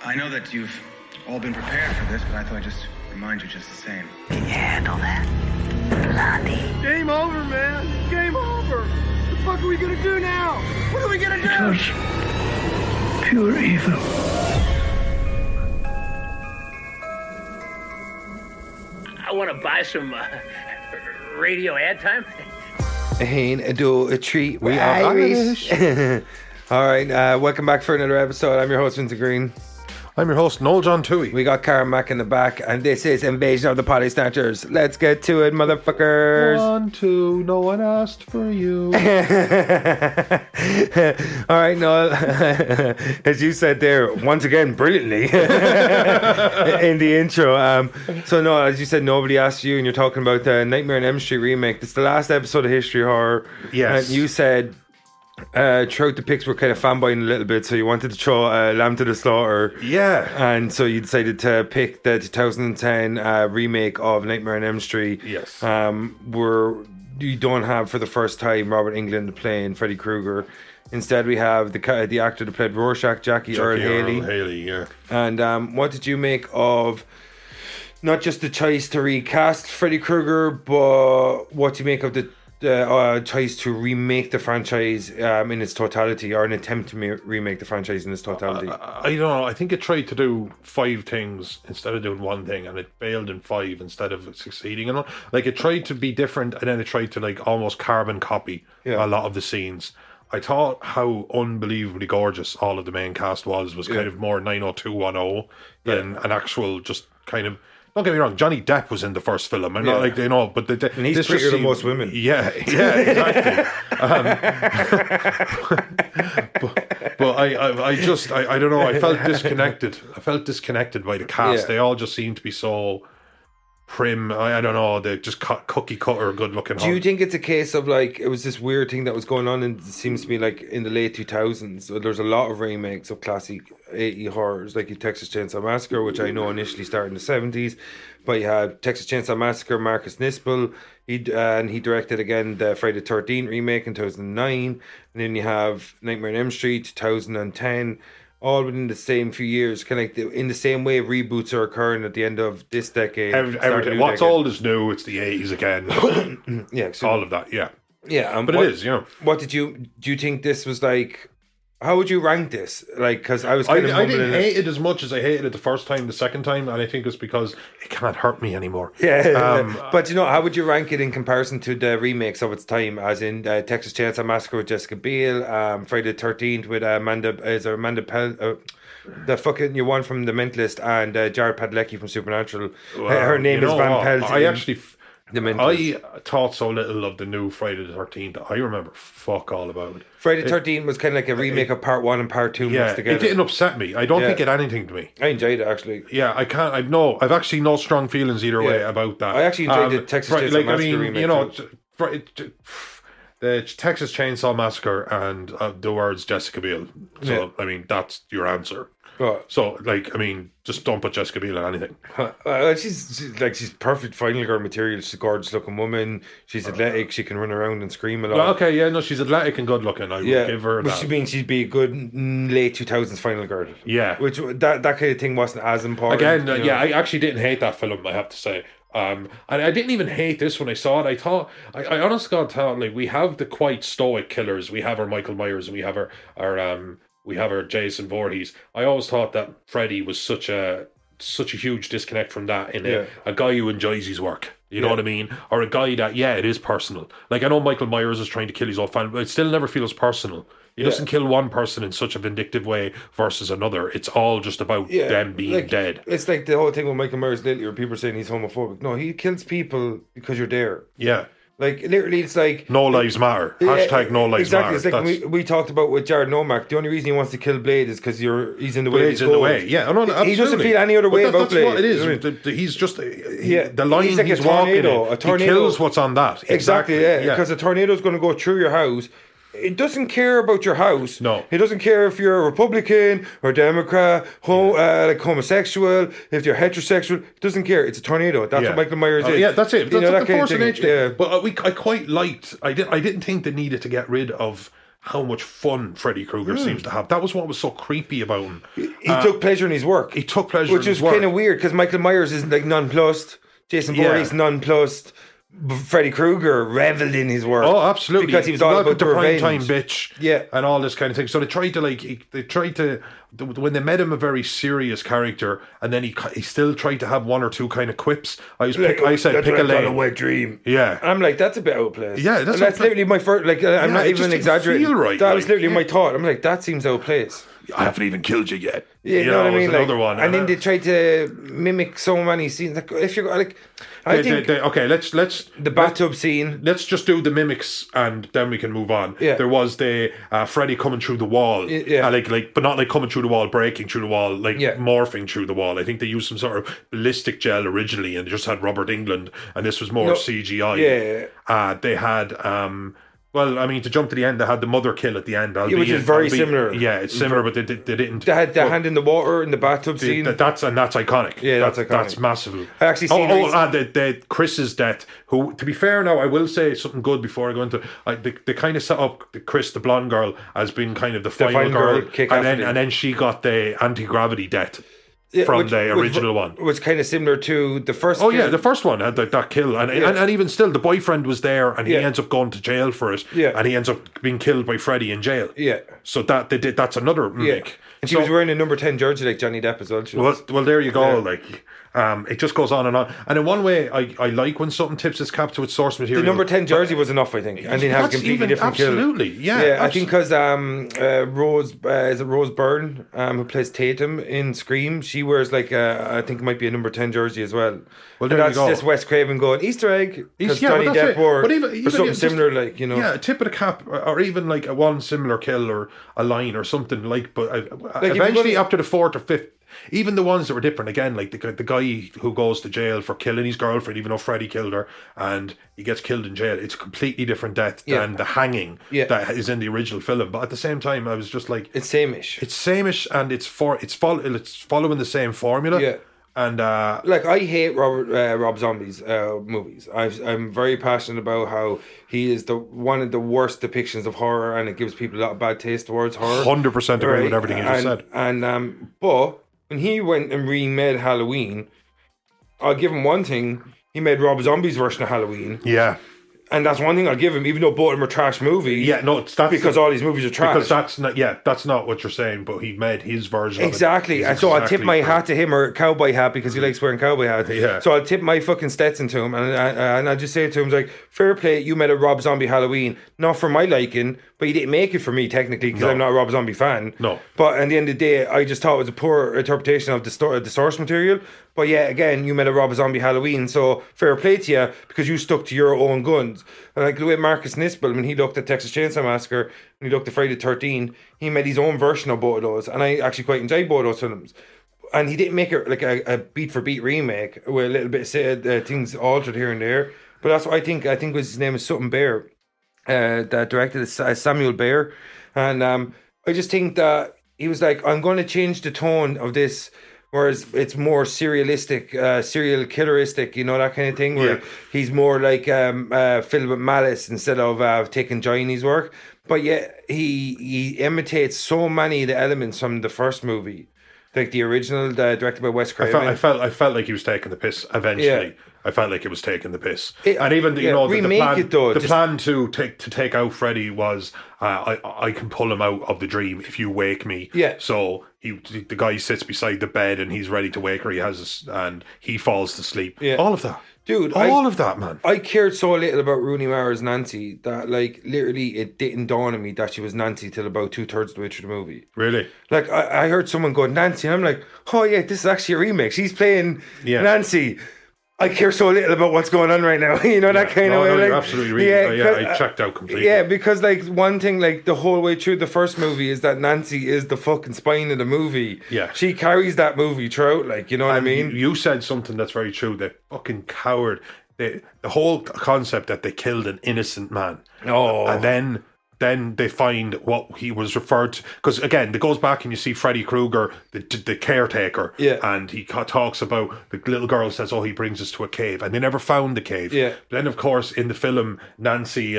I know that you've all been prepared for this, but I thought I'd just remind you just the same. Can you handle that, Blondie? Game over, man. Game over. What the fuck are we gonna do now? What are we gonna do? It was pure evil. I want to buy some radio ad time. Ain't do a treat. We are Irish. All right, welcome back for another episode. I'm your host, Vincent Green. I'm your host, Noel John Toohey. We got Karen Mack in the back, and this is Invasion of the Potty Snatchers. Let's get to it, motherfuckers. 1, 2, no one asked for you. All right, Noel, as you said there, once again, brilliantly, in the intro. So, Noel, as you said, nobody asked you, and you're talking about the Nightmare on Elm Street remake. It's the last episode of History Horror. Yes. And you said... throughout the picks were kind of fanboying a little bit, so you wanted to throw Lamb to the Slaughter. Yeah. And so you decided to pick the 2010 remake of Nightmare on Elm Street. Yes. Where you don't have for the first time Robert Englund playing Freddy Krueger. Instead, we have the actor that played Rorschach, Jackie Earl Haley. Yeah. And what did you make of not just the choice to recast Freddy Krueger, but what do you make of the choice to remake the franchise in its totality, or an attempt to remake the franchise in its totality? I don't know. I think it tried to do 5 things instead of doing one thing, and it failed in 5 instead of succeeding. And like, it tried to be different, and then it tried to like almost carbon copy a lot of the scenes. I thought how unbelievably gorgeous all of the main cast was kind of more 90210 than an actual just kind of. Don't get me wrong, Johnny Depp was in the first film. I'm not like, but and he's prettier than most women. Yeah, exactly. but I don't know. I felt disconnected. I felt disconnected by the cast. Yeah. They all just seemed to be so prim. I don't know. They just cookie cutter, good looking. Do you think it's a case of like it was this weird thing that was going on, and it seems to be like in the late 2000s? So there's a lot of remakes of classic 80 horrors, like your Texas Chainsaw Massacre, which I know initially started in the 70s, but you had Texas Chainsaw Massacre, Marcus Nispel, he directed again the Friday the 13th remake in 2009, and then you have Nightmare on Elm Street 2010, all within the same few years, kind of like in the same way reboots are occurring at the end of this decade. Everything. What's old is new. It's the 80s again. Yeah, so, all of that. Yeah, yeah. But it is, you know. What do you think this was like? How would you rank this? Like, because I was I didn't hate it as much as I hated it the first time, the second time, and I think it's because it can't hurt me anymore. Yeah, but how would you rank it in comparison to the remakes of its time, as in Texas Chainsaw Massacre with Jessica Biel, Friday the 13th with Amanda Pell, the fucking you one from The Mentalist, and Jared Padalecki from Supernatural. Her name is Van Pelt. I thought so little of the new Friday the 13th. I remember fuck all about it. Friday the 13th was kind of like a remake of part 1 and part 2 mixed together. It didn't upset me. I don't think it did anything to me. I enjoyed it actually. Yeah, I can't. I've actually no strong feelings either way about that. I actually enjoyed the Texas Chainsaw Massacre remake. You know, the Texas Chainsaw Massacre and the words Jessica Biel. So I mean, that's your answer. So, just don't put Jessica Biel in anything. She's perfect final girl material. She's a gorgeous looking woman. She's athletic. She can run around and scream a lot. Well, okay, yeah, no, she's athletic and good looking. I would give her that. Which means she'd be a good late 2000s final girl. Yeah. Which that kind of thing wasn't as important. Again, I actually didn't hate that film, I have to say. And I didn't even hate this when I saw it. I honestly thought, like, we have the quite stoic killers. We have our Michael Myers and we have our Jason Voorhees. I always thought that Freddy was such a huge disconnect from that in a guy who enjoys his work. You know what I mean? Or a guy that, it is personal. Like, I know Michael Myers is trying to kill his old family, but it still never feels personal. He doesn't kill one person in such a vindictive way versus another. It's all just about them being dead. It's like the whole thing with Michael Myers lately where people are saying he's homophobic. No, he kills people because you're there. Yeah. Like, literally, it's like... No lives matter. Hashtag no lives matter. Exactly. It's like we talked about with Jared Nomack. The only reason he wants to kill Blade is because he's in the way. Blade's in the way. Yeah, no, absolutely. He doesn't feel any other way about Blade. That's what it is. He's just... the line he's like he's a tornado. walking in, he kills what's on that. Exactly, yeah. Because a tornado's going to go through your house. It doesn't care about your house. No. It doesn't care if you're a Republican or Democrat, like homosexual, if you're heterosexual. It doesn't care. It's a tornado. That's what Michael Myers is. Yeah, that's it. That's that the force of nature. Yeah. But I quite liked... I didn't think they needed to get rid of how much fun Freddy Krueger seems to have. That was what was so creepy about him. He took pleasure in his work. He took pleasure which in his is work. kind of weird because Michael Myers is like nonplussed. Jason Voorhees nonplussed. Freddy Krueger reveled in his work. Oh, absolutely. Because he was all about the revenge. Primetime bitch. Yeah. And all this kind of thing. So they tried to when they made him a very serious character, and then he still tried to have one or two kind of quips. I said pick a lane. A wet dream. Yeah. I'm like, that's a bit outplaced. Yeah, that's literally my first. Like, I'm not it even just didn't exaggerating. feel right, That was literally my thought. I'm like, that seems outplaced. I haven't even killed you yet. Yeah, you know what I mean? Like, another one. And then they tried to mimic so many scenes. Like, if you're like, I think okay, let's the bathtub scene. Let's just do the mimics, and then we can move on. Yeah. There was the Freddy coming through the wall. Yeah. But not like coming through the wall, breaking through the wall, like morphing through the wall. I think they used some sort of ballistic gel originally, and just had Robert England, and this was more CGI. Yeah. They had. Well, I mean, to jump to the end, they had the mother kill at the end, which is very similar. Yeah, it's similar, but they didn't. They had the hand in the water in the bathtub scene. That's iconic. Yeah, that's iconic. That's massive. I actually seen the Chris's death. Who, to be fair, now I will say something good before I go into. They kind of set up Chris, the blonde girl, as being kind of the final girl, and then she got the anti-gravity death. From the original one. Was kind of similar to the first. Oh, yeah, the first one had that kill. And even still, the boyfriend was there, and he ends up going to jail for it. Yeah. And he ends up being killed by Freddy in jail. Yeah. So that's another remake. And she was wearing a number 10 jersey like Johnny Depp as well. Well, there you go. It just goes on and on. And in one way, I like when something tips its cap to its source material. The number 10 jersey was enough, I think. And then have a completely different kill. Absolutely, yeah. I think because Rose Byrne, who plays Tatum in Scream, she wears like I think it might be a number 10 jersey as well. Well, there you go. That's just Wes Craven going Easter egg because Johnny Depp wore or something similar, like, you know. Yeah, a tip of the cap, or even like a one similar kill or a line or something like. But eventually, after the fourth or fifth. Even the ones that were different, again, like the guy who goes to jail for killing his girlfriend, even though Freddy killed her, and he gets killed in jail. It's a completely different death than the hanging that is in the original film. But at the same time, I was just like, it's sameish. It's sameish, and it's following the same formula. Yeah. And like, I hate Rob Zombie's movies. I'm very passionate about how he is one of the worst depictions of horror, and it gives people a lot of bad taste towards horror. 100% agree with everything you just said. And but when he went and remade Halloween, I'll give him one thing. He made Rob Zombie's version of Halloween. Yeah. And that's one thing I'll give him, even though both of them are trash movies. Yeah, no, that's because all these movies are trash. Because that's not what you're saying. But he made his version. Exactly, of it. And so I'll tip my hat to him, or cowboy hat, because he likes wearing cowboy hats. Yeah. So I'll tip my fucking Stetson to him, and I just say to him, like, fair play, you made a Rob Zombie Halloween, not for my liking, but you didn't make it for me technically because I'm not a Rob Zombie fan. No. But at the end of the day, I just thought it was a poor interpretation of the source material. But yeah, again, you made a Rob Zombie Halloween, so fair play to you because you stuck to your own guns. And like the way Marcus Nispel, when he looked at Texas Chainsaw Massacre, when he looked at Friday the 13th, he made his own version of both of those, and I actually quite enjoyed both of those films. And he didn't make it like a beat for beat remake with a little bit of things altered here and there. But that's what I think. I think his name is something Bear, that directed is Samuel Bear, and I just think that he was like, I'm going to change the tone of this. Whereas it's more serialistic, serial killeristic, you know, that kind of thing, where he's more like filled with malice instead of taking joy in his work. But yeah, he imitates so many of the elements from the first movie, like the original, directed by Wes Craven. I felt like he was taking the piss eventually. Yeah. I felt like it was taking the piss, and even the plan to take out Freddy was I can pull him out of the dream if you wake me. Yeah. So the guy sits beside the bed and he's ready to wake her. And he falls to sleep. Yeah. All of that, dude. All of that, man. I cared so little about Rooney Mara's Nancy that, like, literally it didn't dawn on me that she was Nancy till about 2/3 of the way through the movie. Really? Like, I heard someone go Nancy, and I'm like, oh yeah, this is actually a remake. She's playing Nancy. I care so little about what's going on right now. You know, that kind of way. No, like, you're absolutely right. Yeah, I checked out completely. Yeah, because like one thing, like the whole way through the first movie is that Nancy is the fucking spine of the movie. Yeah. She carries that movie throughout, like, you know what I mean? You said something that's very true. The fucking coward. The whole concept that they killed an innocent man. Oh. And then they find what he was referred to, because again, it goes back and you see Freddy Krueger, the caretaker, and he talks about the little girl says, "Oh, he brings us to a cave," and they never found the cave. Yeah. Then, of course, in the film, Nancy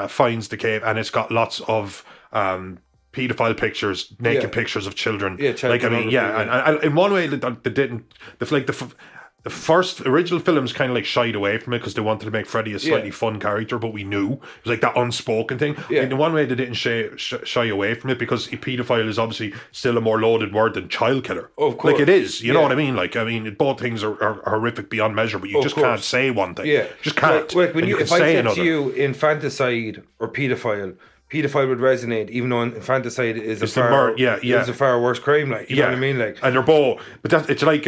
finds the cave, and it's got lots of pedophile pictures, naked pictures of children. Yeah, child like I mean, and in one way they didn't. The first original films kind of like shied away from it because they wanted to make Freddy a slightly fun character, but we knew it was like that unspoken thing. Yeah. In one way, they didn't shy away from it because a paedophile is obviously still a more loaded word than child killer. Of course, like it is. You know what I mean? Like I mean, both things are horrific beyond measure, but you just can't say one thing. Yeah, just can't. Like when if I say said another. to you infanticide or paedophile would resonate, even though infanticide is It's a far is a far worse crime. Like you know what I mean? Like, and they're both, but it's like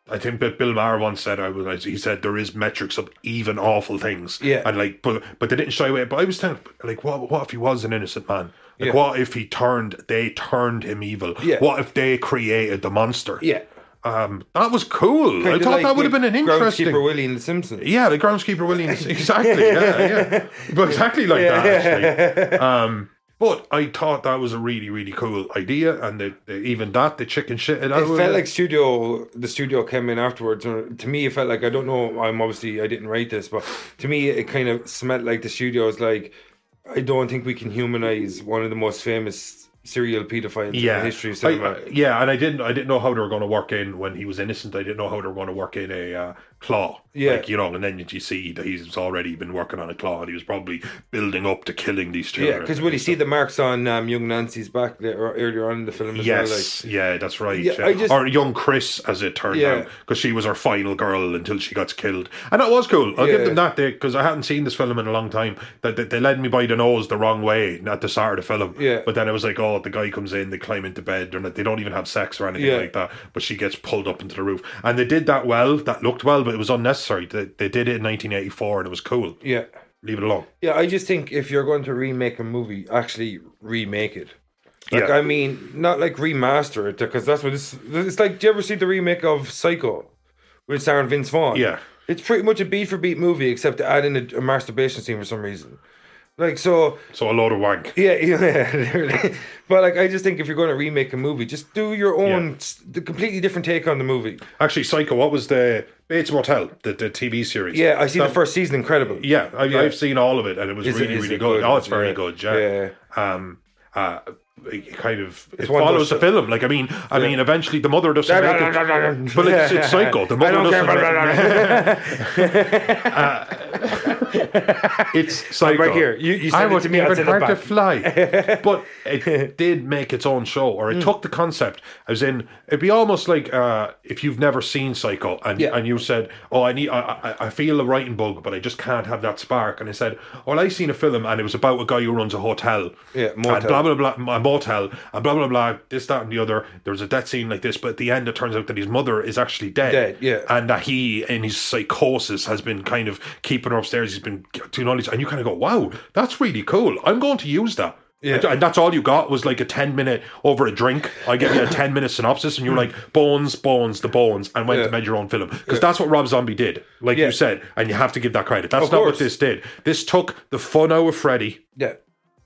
I think that Bill Maher once said he said there is metrics of even awful things. Yeah. And like but they didn't shy away. But I was thinking like what if he was an innocent man? Like Yeah. what if they turned him evil? Yeah. What if they created the monster? yeah, That was cool. I thought that would have been an interesting Groundskeeper Willie in The Simpsons. Yeah, the Groundskeeper Williams. Exactly. Yeah. But exactly like that actually. But I thought that was a really, really cool idea, and the chicken shit. It felt like the studio came in afterwards. To me, it felt like, I don't know, I didn't write this, but to me, it kind of smelled like the studio was like, I don't think we can humanize one of the most famous serial paedophiles in the history of cinema. And I didn't know how they were going to work in when he was innocent. I didn't know how they were going to work in a claw. Yeah. Like, you know, and then you see that he's already been working on a claw, and he was probably building up to killing these children. Yeah, because will you see the marks on young Nancy's back earlier on in the film as well? Yes, yeah, that's right. Yeah, Yeah. Or young Chris, as it turned out, because she was our final girl until she got killed. And that was cool. I'll give them that, because I hadn't seen this film in a long time. That they led me by the nose the wrong way at the start of the film. Yeah. But then it was like, oh, the guy comes in, they climb into bed, they don't even have sex or anything like that, but she gets pulled up into the roof. And they did that well, that looked well, but it was unnecessary. They did it in 1984 and it was cool. Yeah. Leave it alone. Yeah, I just think if you're going to remake a movie, actually remake it. Like, Yeah. I mean, not like remaster it, because that's what it's like. Do you ever see the remake of Psycho with starring Vince Vaughn? Yeah. It's pretty much a beat for beat movie, except to add in a masturbation scene for some reason. Like, so a load of wank. Yeah, literally. But like, I just think if you're going to remake a movie, just do your own, the completely different take on the movie. Actually, Psycho, what was the Bates Motel, the TV series? Yeah, I see the first season, incredible. Yeah, I've seen all of it, and it was really, really good. Oh, it's very good, yeah. It kind of follows the film. Like, I mean, eventually the mother doesn't make it, but it's Psycho. The mother doesn't. It's Psycho. Right here. You sent it to me. It's hard to fly, but it did make its own show, or it took the concept. As in, it'd be almost like if you've never seen Psycho, and you said, "Oh, I feel a writing bug, but I just can't have that spark." And I said, "Well, I seen a film, and it was about a guy who runs a hotel, motel. and blah blah blah, a motel, and blah blah blah, this, that, and the other. There's a death scene like this, but at the end, it turns out that his mother is actually dead, and that he, in his psychosis, has been kind of keeping her upstairs. He's been doing all these, and you kind of go, wow, that's really cool. I'm going to use that." Yeah. And that's all you got was like a 10-minute over a drink. I give you a 10-minute synopsis, and you're like, bones, the bones, and went to make your own film. Because that's what Rob Zombie did, like you said, and you have to give that credit. That's not what this did. This took the fun out of Freddy,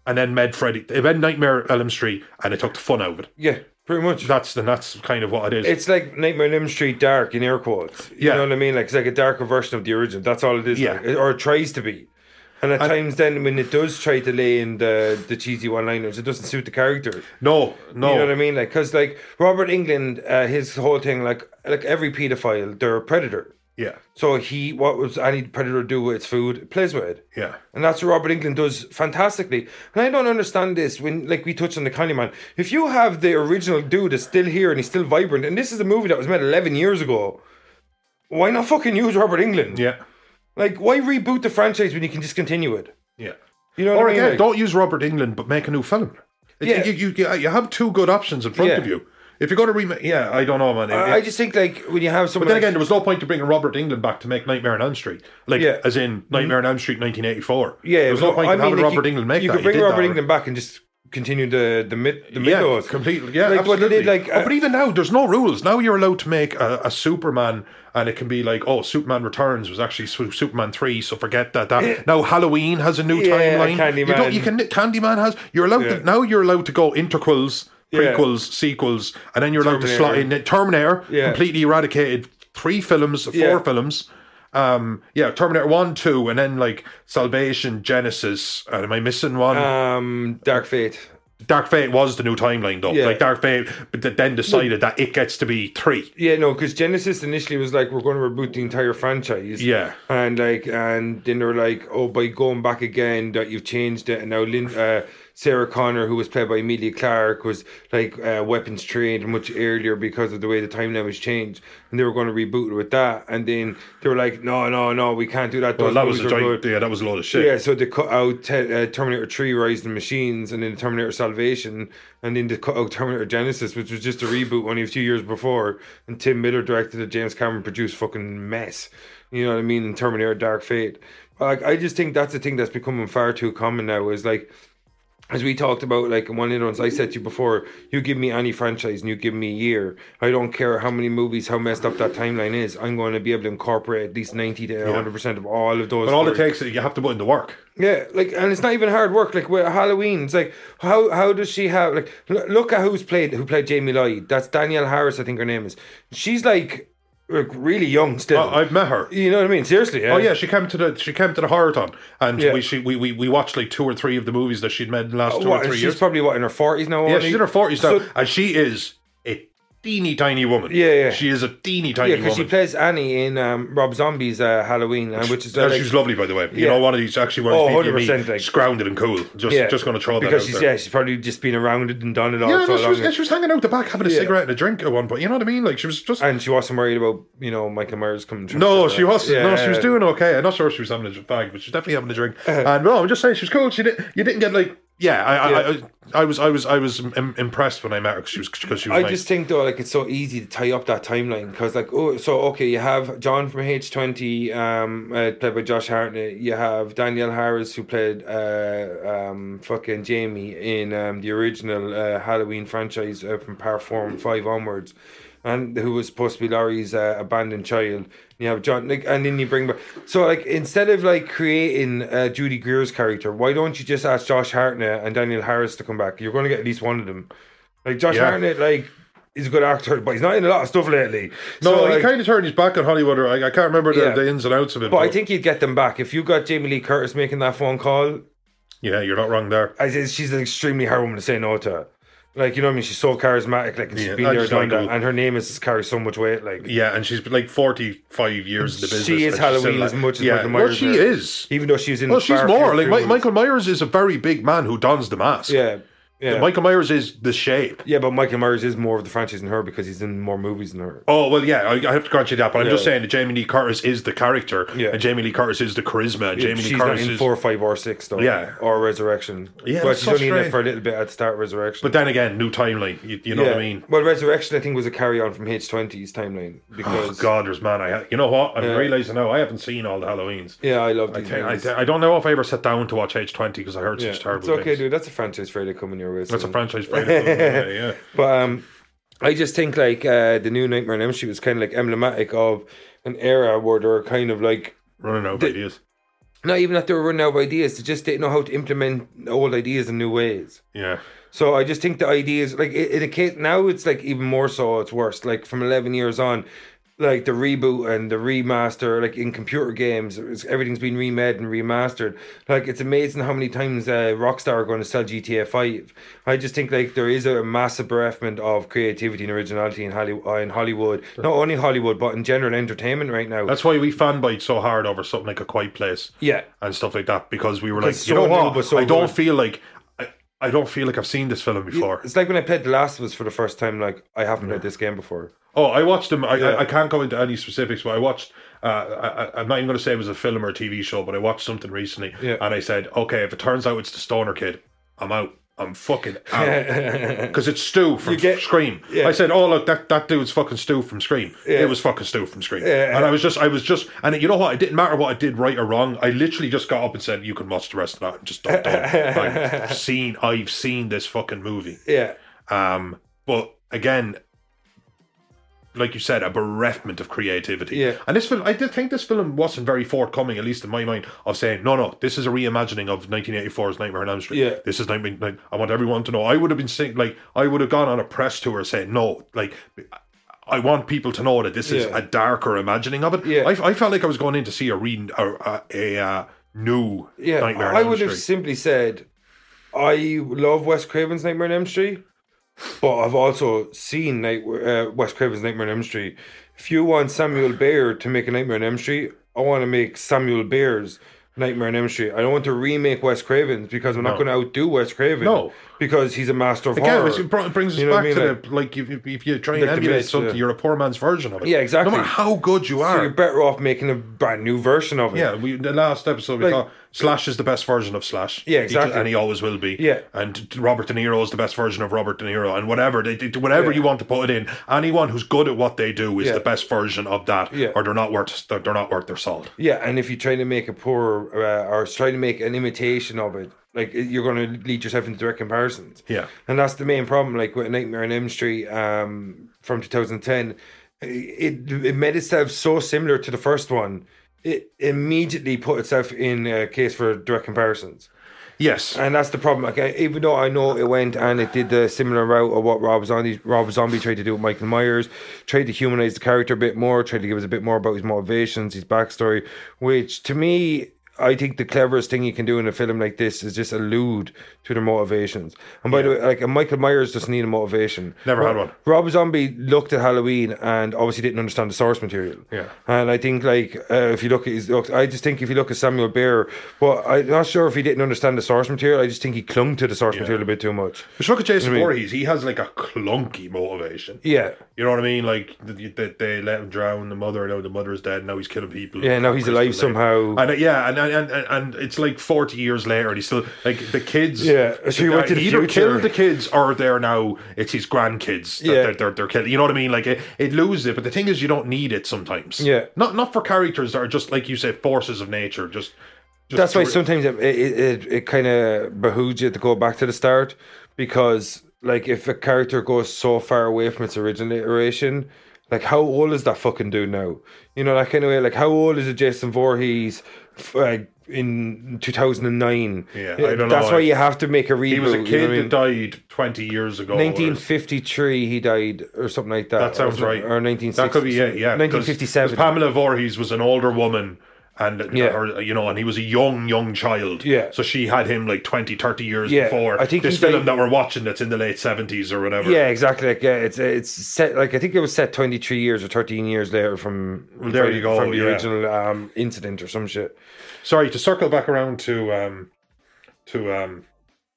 and then made Freddy. It made Nightmare Elm Street, and it took the fun out of it. Yeah, pretty much. That's kind of what it is. It's like Nightmare on Elm Street dark, in air quotes. You know what I mean? Like, it's like a darker version of the original. That's all it is. Yeah. Like, or it tries to be. And at times then, when it does try to lay in the cheesy one-liners, it doesn't suit the character. No. You know what I mean? Like, because like Robert Englund, his whole thing, like every paedophile, they're a predator. Yeah. So what was any predator do with its food? It plays with it. Yeah. And that's what Robert Englund does fantastically. And I don't understand this when, like, we touched on the Candyman. If you have the original dude that's still here and he's still vibrant, and this is a movie that was made 11 years ago, why not fucking use Robert Englund? Yeah. Like, why reboot the franchise when you can just continue it? Yeah. You know what I mean? Again, like, don't use Robert Englund, but make a new film. You have two good options in front of you. If you're going to remake, I don't know, man. I just think, like, when you have someone. But then again, there was no point to bringing Robert Englund back to make Nightmare on Elm Street, as in Nightmare on Elm Street 1984. Yeah, there was no point in having Robert Englund make that. You could bring Robert Englund back and just continue the mythos. Completely. Yeah, like, absolutely. But they did, like, but even now, there's no rules. Now you're allowed to make a Superman. And it can be like, oh, Superman Returns was actually Superman 3, so forget that. Now Halloween has a new timeline. Candyman has. You're allowed to, now you're allowed to go interquels, prequels, sequels, and then you're allowed to slot in Terminator. Completely eradicated 3 films, 4 films, Terminator 1, 2, and then like Salvation, Genesis. Am I missing one? Dark Fate. Dark Fate was the new timeline, though. Yeah. Like Dark Fate, but then decided that it gets to be 3. Yeah, no, because Genesis initially was like, we're going to reboot the entire franchise. Yeah. And then they were like, oh, by going back again, that you've changed it. And now Sarah Connor, who was played by Emilia Clarke, was like weapons trained much earlier because of the way the timeline was changed. And they were going to reboot it with that. And then they were like, no, we can't do that. Well, Those that was movies are good. that was a load of shit. Yeah, so they cut out Terminator 3 Rise of the Machines, and then Terminator Salvation, and then they cut out Terminator Genesis, which was just a reboot only a few years before. And Tim Miller directed it, James Cameron produced fucking mess. You know what I mean? And Terminator Dark Fate. Like, I just think that's the thing that's becoming far too common now, is like, as we talked about, like one of the ones I said to you before, you give me any franchise and you give me a year. I don't care how many movies, how messed up that timeline is. I'm going to be able to incorporate at least 90 to 100% of all of those. But all it takes is you have to put in the work. Yeah, like, and it's not even hard work. Like with Halloween, it's like, how does she have, like, look at who played Jamie Lloyd. That's Danielle Harris, I think her name is. She's like really young still. I've met her. You know what I mean? Seriously. Yeah. Oh yeah, she came to the Horrorthon, and Yeah. we watched like 2 or 3 of the movies that she'd made in the last 2 or 3 she's years. probably in her 40s now. Yeah, only? she's in her 40s now, So- and she is a teeny tiny woman. Yeah. She is a teeny tiny Yeah, because woman. she plays Annie in Rob Zombie's Halloween, which is like, she's lovely, by the way. You Yeah. know, one of these people you 100%, meet, like- scrounded and cool. Just going to throw that because out there. she's probably just been around it and done it all Yeah, so no, long. she was hanging out the back having a cigarette and a drink at one point. You know what I mean? Like she was just. And she wasn't worried about Michael Myers coming. No, she wasn't. Yeah, No, she was doing okay. I'm not sure if she was having a fag, but she was definitely having a drink. And no, I'm just saying she was cool. You didn't get like. Yeah, I was impressed when I met her because she was. I nice. just think though, like, it's so easy to tie up that timeline because, like, you have John from H20, played by Josh Hartnett. You have Danielle Harris who played fucking Jamie in the original Halloween franchise from part 4 and 5 onwards, and who was supposed to be Laurie's abandoned child. You have John, like, and then you bring back. So, like, instead of like creating Judy Greer's character, why don't you just ask Josh Hartnett and Daniel Harris to come back? You're going to get at least one of them. Like Josh Hartnett, like, he's a good actor, but he's not in a lot of stuff lately. No, So, he like, kind of turned his back on Hollywood. Or I can't remember the ins and outs of it. but I think you'd get them back if you got Jamie Lee Curtis making that phone call. Yeah, you're not wrong there. She's an extremely hard woman to say no to. Like, you know what I mean? She's so charismatic, like, and she's been I there, just done like that, and her name is carries so much weight, like. Yeah, and she's like 45 years in the business. She is and she's Halloween still, as much as yeah, Michael Myers. well, she is. Even though she's in. Well, she's far more fewer like films. Michael Myers is a very big man who dons the mask. Yeah. Michael Myers is the shape. Yeah, but Michael Myers is more of the franchise than her because he's in more movies than her. Oh, well, yeah, I have to grant you that, but I'm Yeah. just saying that Jamie Lee Curtis is the character, Yeah. and Jamie Lee Curtis is the charisma, and Jamie She's Lee not Curtis in is... 4, 5, or 6 though. Yeah. Or Resurrection. Yeah, well, that's she's so only in strange. it for a little bit at the start of Resurrection. But then again, new timeline, you know what I mean? Well, Resurrection, I think, was a carry on from H20's timeline Oh, because. God, there's man, you know what? I'm realising now, I haven't seen all the Halloweens. Yeah, I love these. I don't know if I ever sat down to watch H20 because I heard such terrible It's okay, things. dude. That's a franchise Friday coming your way. That's a soon. franchise Friday. Yeah. But I just think like the new Nightmare on Elm Street was kind of like emblematic of an era where they were kind of like Running out of ideas. not even that they were running out of ideas, they just didn't know how to implement old ideas in new ways. Yeah. So I just think the ideas, like in a case now, it's like even more so. It's worse. Like from 11 years on, like the reboot and the remaster, like in computer games, everything's been remade and remastered. Like it's amazing how many times Rockstar are going to sell GTA 5. I just think like there is a massive bereavement of creativity and originality in Hollywood. Not only Hollywood, but in general entertainment right now. That's why we fanboyed so hard over something like A Quiet Place. Yeah. And stuff like that, because we were Because like, so you know new, what? but so I don't good. feel like I don't feel like I've seen this film before. It's like when I played The Last of Us for the first time, like I haven't played this game before. Oh, I watched them. Yeah. I can't go into any specifics, but I watched. I'm not even going to say it was a film or a TV show, but I watched something recently, Yeah. and I said, okay, if it turns out it's the Stoner Kid, I'm out. I'm fucking out because it's Stu from Scream. Yeah. I said, oh look, that dude's fucking Stu from Scream. Yeah. It was fucking Stu from Scream, Yeah. and I was just, and you know what? It didn't matter what I did right or wrong. I literally just got up and said, you can watch the rest of that and just don't. I've seen this fucking movie. Yeah. But again, like you said, a bereft of creativity. Yeah. And this film, I did think this film wasn't very forthcoming, at least in my mind, of saying, no, this is a reimagining of 1984's Nightmare on Elm Street. Yeah. This is I want everyone to know. I would have been saying, like, I would have gone on a press tour saying, no, like, I want people to know that this is a darker imagining of it. Yeah. I felt like I was going in to see a new Nightmare on I Elm would Street. have simply said, I love Wes Craven's Nightmare on Elm Street, but I've also seen Wes Craven's Nightmare on Elm Street. If you want Samuel Bayer to make a Nightmare on Elm Street, I want to make Samuel Bayer's Nightmare on Elm Street. I don't want to remake Wes Craven's because I'm not going to outdo Wes Craven. No. Because he's a master of Again, horror. it brings us You know what back I mean? to if you try and Like the emulate best, something, you're a poor man's version of it. Yeah, exactly. No matter how good you So are. you're better off making a brand new version of it. Yeah, the last episode we thought Slash is the best version of Slash. Yeah, exactly. And he always will be. Yeah. And Robert De Niro is the best version of Robert De Niro. And whatever you want to put it in, anyone who's good at what they do is the best version of that. Yeah. Or they're not worth their salt. Yeah, and if you try to make a poor or try to make an imitation of it, like you're going to lead yourself into direct comparisons. Yeah. And that's the main problem. Like with Nightmare on Elm Street from 2010, it made itself so similar to the first one. It immediately put itself in a case for direct comparisons. Yes. And that's the problem. Like, even though I know it went and it did the similar route of what Rob Zombie tried to do with Michael Myers, tried to humanize the character a bit more, tried to give us a bit more about his motivations, his backstory, which to me, I think the cleverest thing you can do in a film like this is just allude to their motivations. And by the way, like Michael Myers doesn't need a motivation. Never had one. Rob Zombie looked at Halloween and obviously didn't understand the source material. Yeah. And I think if you look at his looks, I just think if you look at Samuel Bayer, well, I'm not sure if he didn't understand the source material. I just think he clung to the source material a bit too much. Just look at Jason Voorhees. He has like a clunky motivation. Yeah. You know what I mean? Like they let him drown the mother. Now the mother is dead. Now he's killing people. Yeah, now he's alive somehow. And it's like 40 years later, and he's still like the kids. Yeah, so he went to the either future. killed the kids or they're now it's his grandkids. They're killing. You know what I mean? Like it loses it, but the thing is, you don't need it sometimes. Yeah, not for characters that are just like you say, forces of nature. Just that's why sometimes it kind of behooves you to go back to the start, because like if a character goes so far away from its original iteration, like how old is that fucking dude now? You know, that kind of way. Like how old is a Jason Voorhees in 2009? Yeah, I don't know. That's why you have to make a reboot. He was a kid you know that died 20 years ago. 1953 he died or something like that. That sounds right. Or 1960. That could be it, yeah. 1957. Pamela Voorhees was an older woman. And Yeah. and he was a young child. Yeah. So she had him like 20, 30 years Yeah, before I think this he film died- that we're watching that's in the late 70s or whatever. Yeah, exactly. Like, yeah, it's set. Like I think it was set 23 years or 13 years later from There you go, from the yeah. original incident or some shit. Sorry, to circle back around to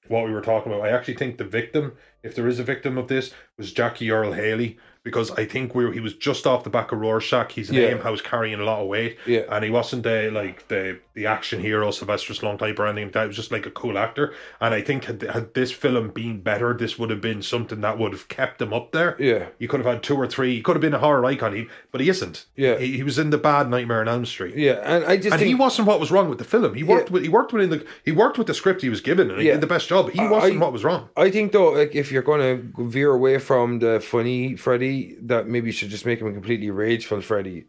what we were talking about. I actually think the victim, if there is a victim of this, was Jackie Earl Haley. Because I think he was just off the back of Rorschach. He's an aim house carrying a lot of weight. Yeah. And he wasn't the action hero Sylvester Stallone type or anything like that. He was just like a cool actor. And I think had this film been better, this would have been something that would have kept him up there. Yeah. You could have had 2 or 3. He could have been a horror icon, but he isn't. Yeah. He was in the bad Nightmare on Elm Street. Yeah, and I just think he wasn't what was wrong with the film. He worked with the script he was given, and he did the best job. He wasn't what was wrong. I think though, like if you're gonna veer away from the funny Freddy, that maybe you should just make him a completely rageful Freddy.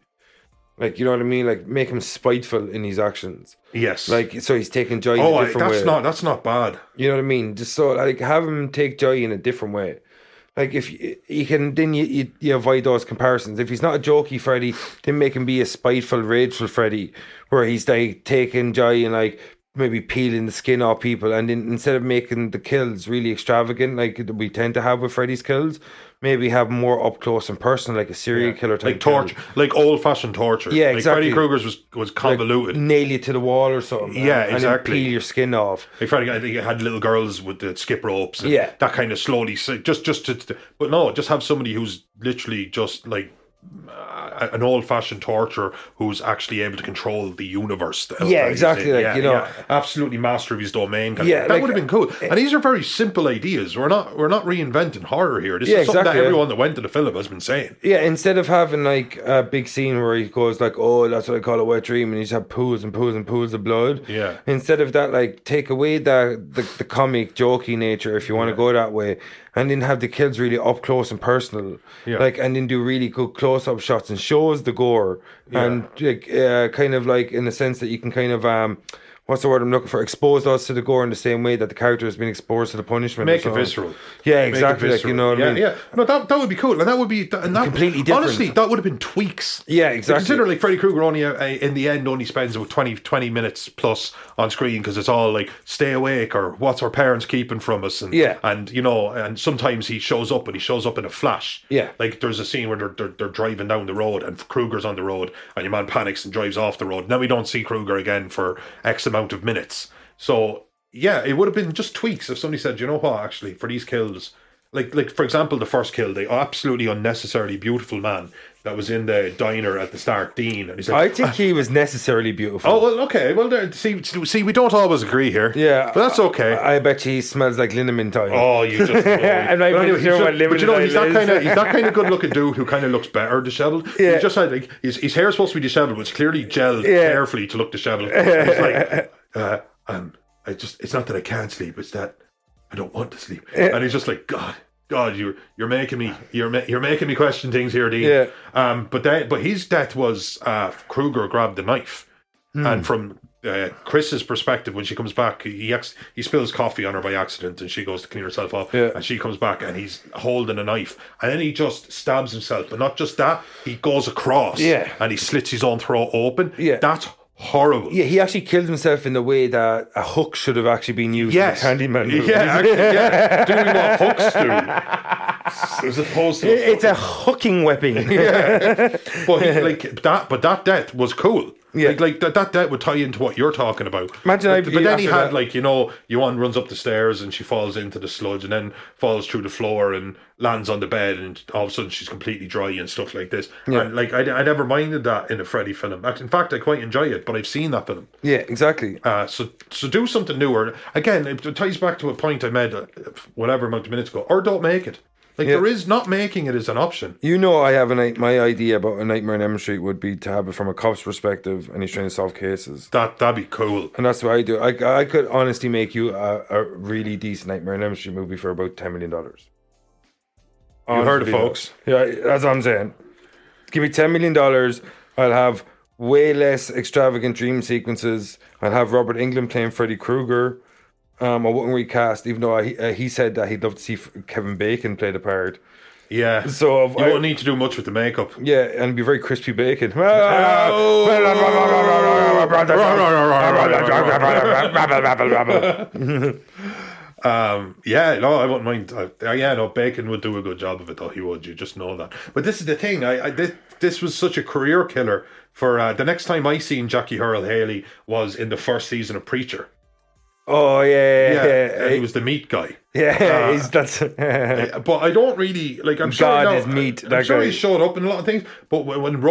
Like, you know what I mean? Like make him spiteful in his actions. Yes. Like so he's taking joy in a different way. That's not bad. You know what I mean? Just so like have him take joy in a different way. Like if you can, then you avoid those comparisons. If he's not a jokey Freddy, then make him be a spiteful, rageful Freddy, where he's like taking joy in like maybe peeling the skin off people, and then instead of making the kills really extravagant, like we tend to have with Freddy's kills, maybe have more up close and personal, like a serial killer type, like torture, like old fashioned torture. Yeah, like exactly. Freddy Krueger's was convoluted. Like nail you to the wall or something. Yeah, and exactly. then peel your skin off. Like Freddy, I think he had little girls with the skip ropes. And Yeah. that kind of slowly, but no, just have somebody who's literally just like an old-fashioned torturer who's actually able to control the universe. Yeah, exactly. Like, you know, absolutely master of his domain. Yeah, that like, would have been cool. And these are very simple ideas. We're not reinventing horror here. This is something that everyone that went to the film has been saying. Yeah, instead of having like a big scene where he goes like, "Oh, that's what I call a wet dream," and you just have pools and pools and pools of blood. Yeah. Instead of that, like take away the comic jokey nature if you want to go that way, and then have the kills really up close and personal. Yeah. Like, and then do really good close up shots and shows the gore, and like kind of like in the sense that you can kind of what's the word I'm looking for? Exposed us to the gore in the same way that the character has been exposed to the punishment. Make or it something. visceral. Yeah, Make it exactly. Like, visceral. you know what I mean? Yeah. No, that would be cool, and that would be Completely different. Honestly, that would have been tweaks. Yeah, exactly. Consider like Freddy Krueger only in the end only spends about 20 minutes plus on screen because it's all like stay awake or what's our parents keeping from us, and you know, and sometimes he shows up, but he shows up in a flash. Yeah, like there's a scene where they're driving down the road and Kruger's on the road and your man panics and drives off the road. Now we don't see Kruger again for X amount of minutes. So yeah, it would have been just tweaks if somebody said, you know what, actually for these kills, like for example the first kill, the absolutely unnecessarily beautiful man that was in the diner at the start, Dean, and he said, I think he was necessarily beautiful. oh well, okay, well there, see we don't always agree here. Yeah, but that's okay. I bet you he smells like liniment time. Oh, you just I'm not even sure what liniment but you know, he's time that kind of good looking dude who kind of looks better disheveled. Yeah. He just had like his hair is supposed to be disheveled, but it's clearly gelled carefully to look disheveled. And he's like, it's not that I can't sleep, it's that I don't want to sleep. And he's just like, God, you're making me question things here, Dean. Yeah. But his death was Kruger grabbed the knife, and from Chris's perspective, when she comes back, he spills coffee on her by accident, and she goes to clean herself up, and she comes back, and he's holding a knife, and then he just stabs himself, but not just that, he goes across, and he slits his own throat open. That's horrible. Yeah, he actually killed himself in the way that a hook should have actually been used in the Candyman movie. Doing what hooks do. As opposed to it's a hooking weapon. But that death was cool. Yeah. Like that death would tie into what you're talking about. Imagine but then he had Yuan runs up the stairs and she falls into the sludge and then falls through the floor and lands on the bed and all of a sudden she's completely dry and stuff like this. Yeah. And like I never minded that in a Freddy film. In fact, I quite enjoy it, but I've seen that film. Yeah, exactly. So do something newer. Again, it ties back to a point I made whatever amount of minutes ago. Or don't make it. Like there is not making it is an option. You know, I have my idea about A Nightmare on Elm Street would be to have it from a cop's perspective, and he's trying to solve cases. That'd be cool. And that's what I do. I could honestly make you a really decent Nightmare on Elm Street movie for about $10 million. You heard it, folks. Yeah, that's what I'm saying. Give me $10 million. I'll have way less extravagant dream sequences. I'll have Robert Englund playing Freddy Krueger. I wouldn't recast, even though he said that he'd love to see Kevin Bacon play the part. Yeah. So you won't need to do much with the makeup. Yeah, and it'd be very crispy bacon. I wouldn't mind. Bacon would do a good job of it, though. He would. You just know that. But this is the thing. This was such a career killer. For the next time I seen Jackie Earle Haley was in the first season of Preacher. Oh yeah. He was the meat guy. Yeah, but I don't really like. I'm sure God is meat. I'm sure he showed up in a lot of things. But when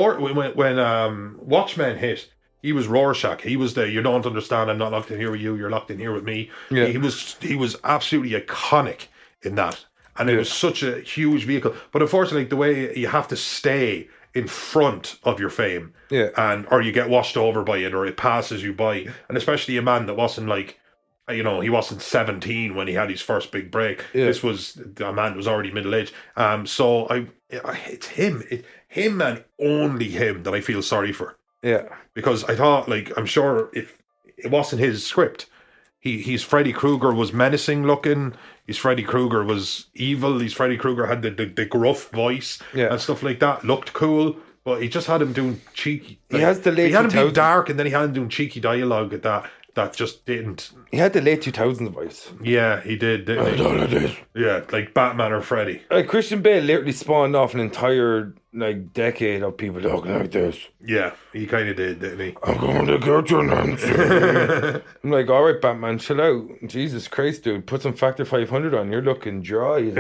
Watchmen hit, he was Rorschach. He was the you don't understand. I'm not locked in here with you. You're locked in here with me. Yeah. He was absolutely iconic in that, and it was such a huge vehicle. But unfortunately, the way you have to stay in front of your fame, or you get washed over by it, or it passes you by, and especially a man that wasn't like. He wasn't 17 when he had his first big break. Yeah. This was a man who was already middle-aged. So it's him and only him that I feel sorry for. Yeah. Because I thought, I'm sure if it wasn't his script, he's Freddy Krueger was menacing looking. His Freddy Krueger was evil. His Freddy Krueger had the gruff voice and stuff like that. Looked cool. But he just had him doing cheeky. He had him being dark, and then he had him doing cheeky dialogue at that. That just didn't. He had the late 2000s voice. Yeah, he did. I thought I did. Yeah, like Batman or Freddy. Christian Bale literally spawned off an entire decade of people talking like this. Yeah, he kind of did, didn't he? I'm going to get you, Nancy. I'm like, all right, Batman, chill out. Jesus Christ, dude, put some Factor 500 on. You're looking dry.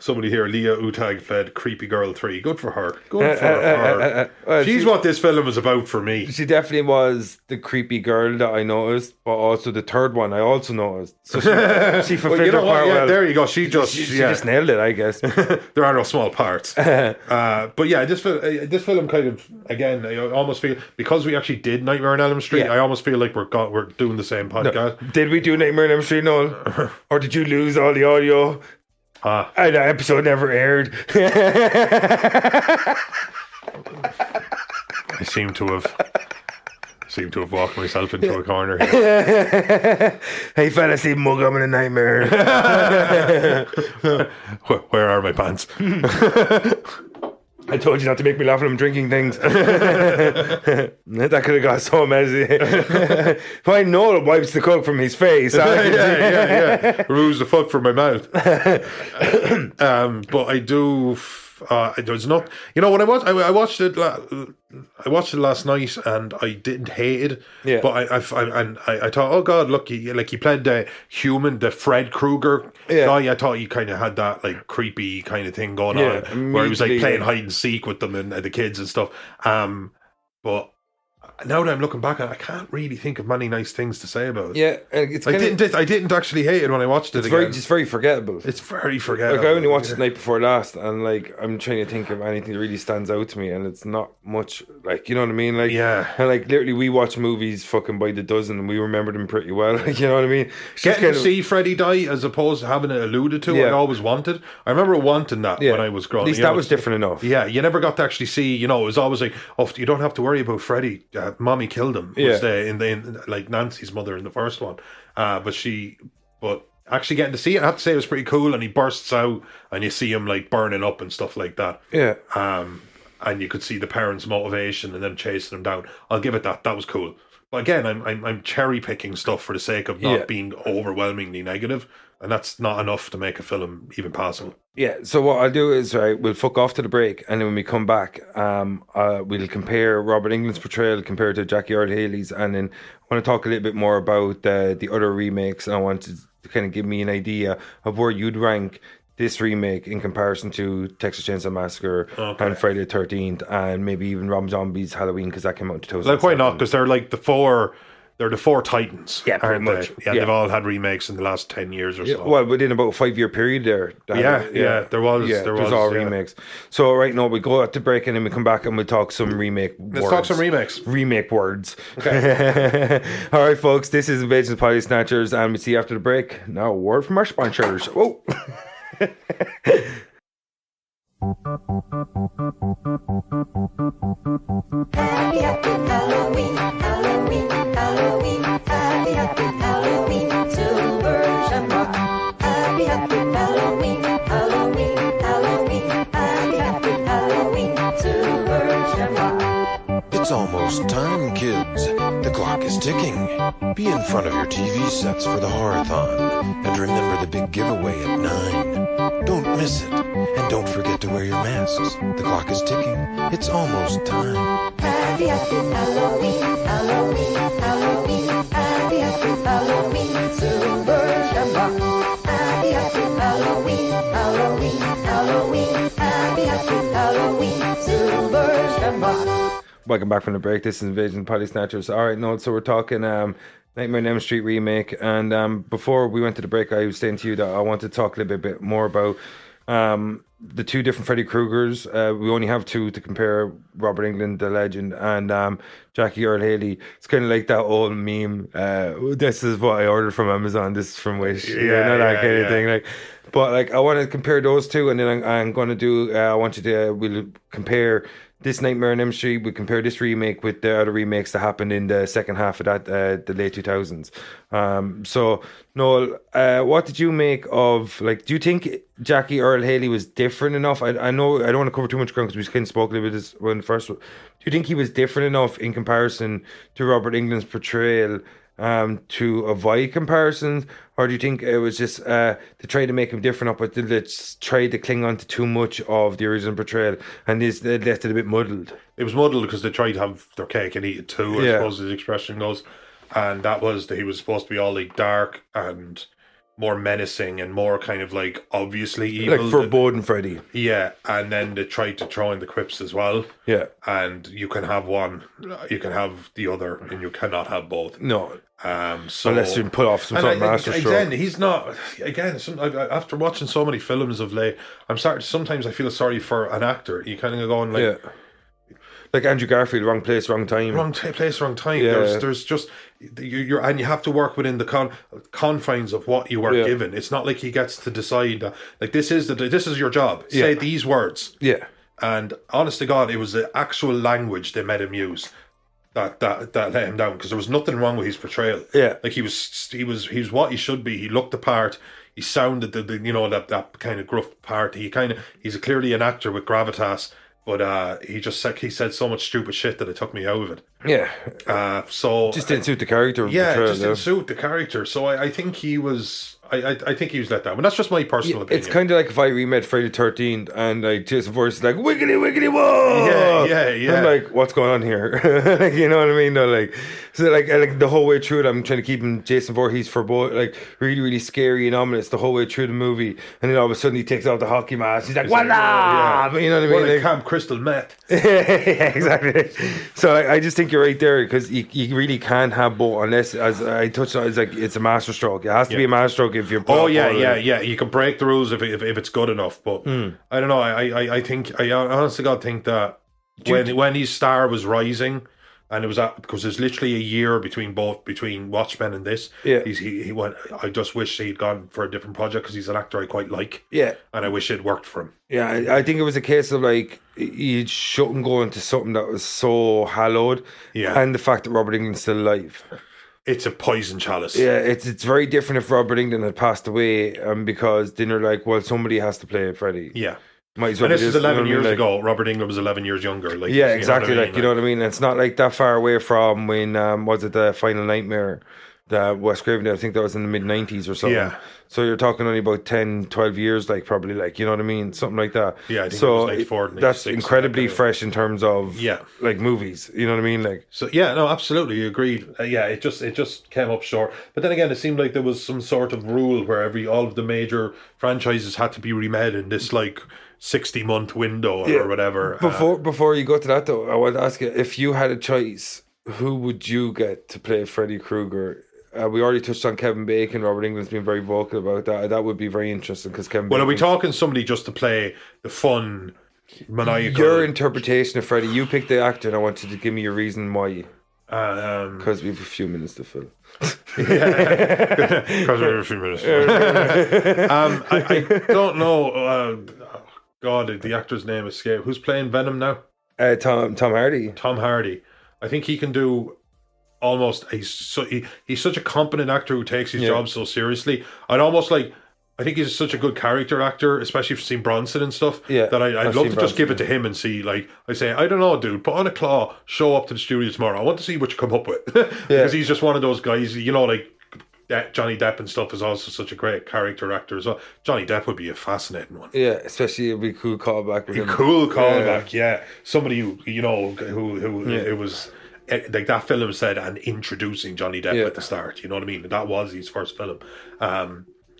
Somebody here, Leah Utag fed Creepy Girl 3. Good for her. Good for her. Well, she's what this film was about for me. She definitely was the creepy girl that I noticed, but also the third one I also noticed. So she fulfilled her part well. There you go. She just nailed it, I guess. There are no small parts. But yeah, this film kind of, again, I almost feel, because we actually did Nightmare on Elm Street, I almost feel like we're doing the same podcast. No. Did we do Nightmare on Elm Street, Noel? Or did you lose all the audio? And the episode never aired. I seem to have seem to have walked myself into a corner here. Hey, fella, see mug, I'm in a nightmare. Where are my pants? I told you not to make me laugh when I'm drinking things. That could have got so messy. Why Noel wipes the coke from his face? yeah. Ruse the fuck from my mouth. But I do. There's not. You know, when I watched it. I watched it last night and I didn't hate it. Yeah. But I thought, oh God, look, he played the Fred Krueger guy. I thought he kind of had that like creepy kind of thing going on, where he was like playing hide and seek with them and the kids and stuff. But now that I'm looking back, I can't really think of many nice things to say about it. Yeah, it's I didn't actually hate it when I watched it again. It's very forgettable. It's very forgettable. Like I only watched it the night before last, and like I'm trying to think of anything that really stands out to me, and it's not much. Like, you know what I mean? Like, yeah, and like literally we watch movies fucking by the dozen, and we remember them pretty well. Like, you know what I mean? Getting to see Freddy die as opposed to having it alluded to, I always wanted. I remember wanting that when I was growing. At least that was different enough. Yeah, you never got to actually see. You know, it was always like, oh, you don't have to worry about Freddy. Mommy killed him. Was in like Nancy's mother in the first one, but actually getting to see it, I have to say, it was pretty cool. And he bursts out, and you see him like burning up and stuff like that. Yeah. And you could see the parents' motivation and them chasing him down. I'll give it that. That was cool. But again, I'm cherry picking stuff for the sake of not being overwhelmingly negative, and that's not enough to make a film even passable. Yeah, so what I'll do is we'll fuck off to the break, and then when we come back, we'll compare Robert Englund's portrayal compared to Jackie Earl Haley's, and then I want to talk a little bit more about the other remakes, and I want to kind of give me an idea of where you'd rank this remake in comparison to Texas Chainsaw Massacre and Friday the 13th, and maybe even Rob Zombie's Halloween, because that came out in 2007. Like, why not? Because they're like the four titans. Yeah, pretty much. Yeah, they've all had remakes in the last 10 years or so. Well, within about a 5-year period there. There was all remakes. So right now we go out to break, and then we come back and we'll talk some remake Let's talk some remakes. Remake words. Okay. All right, folks, this is Invasion of Potty Snatchers, and we'll see you after the break. Now, a word from our sponsors. Whoa. Happy, happy Halloween, Halloween, Halloween, happy, happy Halloween, silver shamrock. Happy, happy Halloween, Halloween, Halloween, happy, happy Halloween, silver shamrock. It's almost time, kids. The clock is ticking. Be in front of your TV sets for the Horathon. And remember the big giveaway at 9. Don't miss it. And don't forget to wear your masks. The clock is ticking. It's almost time. Happy, happy Halloween, Halloween, Halloween, happy, happy Halloween, silver shamrock. Happy, happy Halloween, Halloween, Halloween, happy, happy Halloween, silver shamrock. Welcome back from the break. This is Invasion of Potty Snatchers. All right, no, so we're talking Nightmare on Elm Street remake, and before we went to the break, I was saying to you that I want to talk a little bit more about the two different Freddy Kruegers. We only have two to compare: Robert Englund, the legend, and Jackie Earl Haley. It's kind of like that old meme. This is what I ordered from Amazon. This is from Wish. That kind of thing. Like, but like, I want to compare those two, and then I'm going to do. I want you to. We'll compare this Nightmare on Elm Street. We compare this remake with the other remakes that happened in the second half of that, the late 2000s. So, Noel, what did you make of, like, do you think Jackie Earl Haley was different enough? I know I don't want to cover too much ground because we kind of spoke a little bit this when the first one. Do you think he was different enough in comparison to Robert Englund's portrayal to avoid comparisons, or do you think it was just to try to make him different, but let's try to cling on to too much of the original portrayal, and this left it a bit muddled? It was muddled because they tried to have their cake and eat it too, I suppose the expression goes, and that was that he was supposed to be all like dark and more menacing and more kind of like obviously evil, like foreboding Freddy. Yeah, and then they tried to throw in the quips as well. Yeah, and you can have one, you can have the other, and you cannot have both. No. So, unless you pull off some sort of master stroke. Again, he's not. Again, after watching so many films of late, I'm sorry. Sometimes I feel sorry for an actor. You kind of going like, like Andrew Garfield, wrong place, wrong time. Wrong place, wrong time. Yeah. There's just you're and you have to work within the confines of what you are given. It's not like he gets to decide that, like, this is your job. Say these words. Yeah. And honest to God, it was the actual language they made him use. that let him down, because there was nothing wrong with his portrayal. Yeah. Like he was what he should be. He looked the part. He sounded that kind of gruff part. He's clearly an actor with gravitas, but he said so much stupid shit that it took me out of it. Yeah. So Just didn't suit the character. Yeah, portrayal, just didn't suit the character. So I think he was. I think he was let down. But that's just my personal opinion. It's kind of like if I remade Friday the 13th and like Jason Voorhees is like wiggity wiggity whoa. Yeah. I'm like, what's going on here? Like, you know what I mean? No, like, so like the whole way through it, I'm trying to keep him Jason Voorhees for both, like really really scary and ominous the whole way through the movie, and then all of a sudden he takes off the hockey mask. He's like, voila! Yeah. You know what I mean? Well, Like, Camp Crystal Meth. yeah, exactly. So I just think you're right there, because you really can't have both, unless, as I touched on, it's like it's a master stroke. It has to be a master stroke if you're. Oh yeah. You can break the rules if it's good enough, but I don't know. I think I honestly God think that when his star was rising, and it was because there's literally a year between Watchmen and this. Yeah, he went. I just wish he'd gone for a different project, because he's an actor I quite like. Yeah, and I wish it worked for him. Yeah, I think it was a case of like you shouldn't go into something that was so hallowed. Yeah, and the fact that Robert Englund's still alive. It's a poison chalice. Yeah, it's very different if Robert Englund had passed away, because then you're like, well, somebody has to play Freddy. Yeah. Might as well. And this is 11 you know years like, ago. Robert Englund was 11 years younger. Like, yeah, exactly. You know what I mean? And it's not like that far away from when was it the Final Nightmare, the Wes Craven did. I think that was in the mid 90s or something. Yeah. So you're talking only about 10, 12 years, like probably, like, you know what I mean, something like that. Yeah, I think so it was 94, that's incredibly fresh in terms of like movies. You know what I mean? Like, so yeah, no, absolutely agreed. It just came up short. But then again, it seemed like there was some sort of rule where all of the major franchises had to be remade in this like 60-month window or whatever. Before you go to that though, I want to ask you, if you had a choice, who would you get to play Freddy Krueger? We already touched on Kevin Bacon. Robert Englund's been very vocal about that. That would be very interesting, because Kevin. Well, are we talking somebody just to play the fun, maniacal? Your interpretation of Freddy. You pick the actor, and I want you to give me your reason why. Because we have a few minutes to fill. Because we have a few minutes. I don't know. God, the actor's name escaped. Who's playing Venom now? Tom Hardy. Tom Hardy. I think he can do. Almost, he's such a competent actor who takes his job so seriously. I think he's such a good character actor, especially if you've seen Bronson and stuff. Yeah, that I'd love to just give it to him and see. Like I say, I don't know, dude. Put on a claw, show up to the studio tomorrow. I want to see what you come up with, because he's just one of those guys. You know, like Johnny Depp and stuff is also such a great character actor as well. Johnny Depp would be a fascinating one. Yeah, especially it'd be a cool callback. With him. Cool callback. Yeah, somebody who it was. Like that film said, and introducing Johnny Depp at the start, you know what I mean? That was his first film.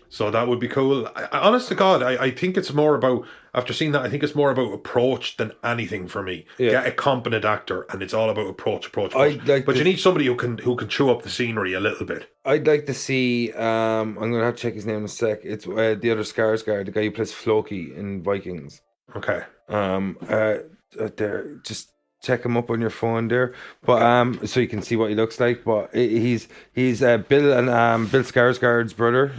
So that would be cool. Honest to God, I think it's more about, after seeing that, I think it's more about approach than anything for me. Get a competent actor, and it's all about approach. But you need somebody who can chew up the scenery a little bit. I'd like to see, I'm going to have to check his name in a sec. It's the other Skarsgård, the guy who plays Floki in Vikings. Okay. There, just check him up on your phone there, but so you can see what he looks like. But he's Bill Skarsgård's brother.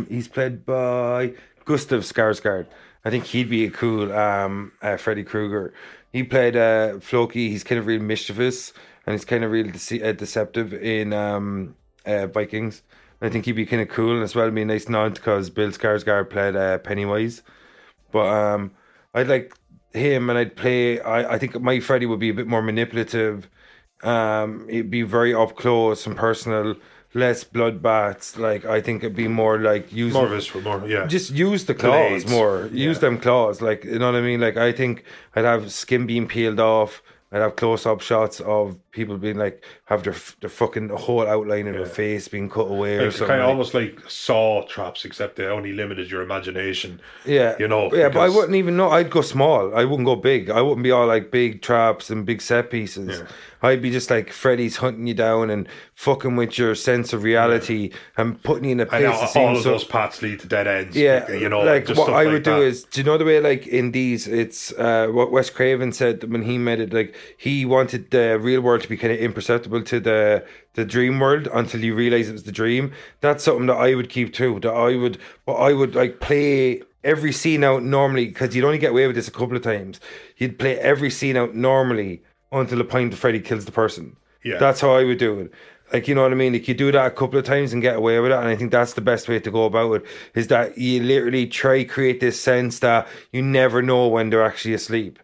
He's played by Gustav Skarsgård. I think he'd be a cool Freddy Krueger. He played Floki. He's kind of real mischievous, and he's kind of real deceptive in Vikings. I think he'd be kind of cool, and as well be a nice nod, because Bill Skarsgård played Pennywise. But I'd like him, and I'd play. I think my Freddy would be a bit more manipulative. It'd be very up close and personal, less bloodbaths. Like, I think it'd be more like use more visceral, more just use the claws more. Use them claws, like, you know what I mean. Like, I think I'd have skin being peeled off. I'd have close-up shots of people being like, have their fucking whole outline of their face being cut away, or something. Kind of almost like saw traps, except they only limited your imagination. Yeah, you know. Yeah, but I wouldn't even know. I'd go small. I wouldn't go big. I wouldn't be all like big traps and big set pieces. Yeah. I'd be just like Freddy's hunting you down and fucking with your sense of reality and putting you in a place. All of those paths lead to dead ends. Yeah, you know. Like, just what I would do is, do you know the way, like in these, it's what Wes Craven said when he made it. Like, he wanted the real world to be kind of imperceptible to the dream world until you realize it was the dream. That's something that I would keep too. I would like play every scene out normally, because you'd only get away with this a couple of times. You'd play every scene out normally until the point that Freddy kills the person. Yeah. That's how I would do it. Like, you know what I mean? Like, you do that a couple of times and get away with it. And I think that's the best way to go about it, is that you literally try create this sense that you never know when they're actually asleep.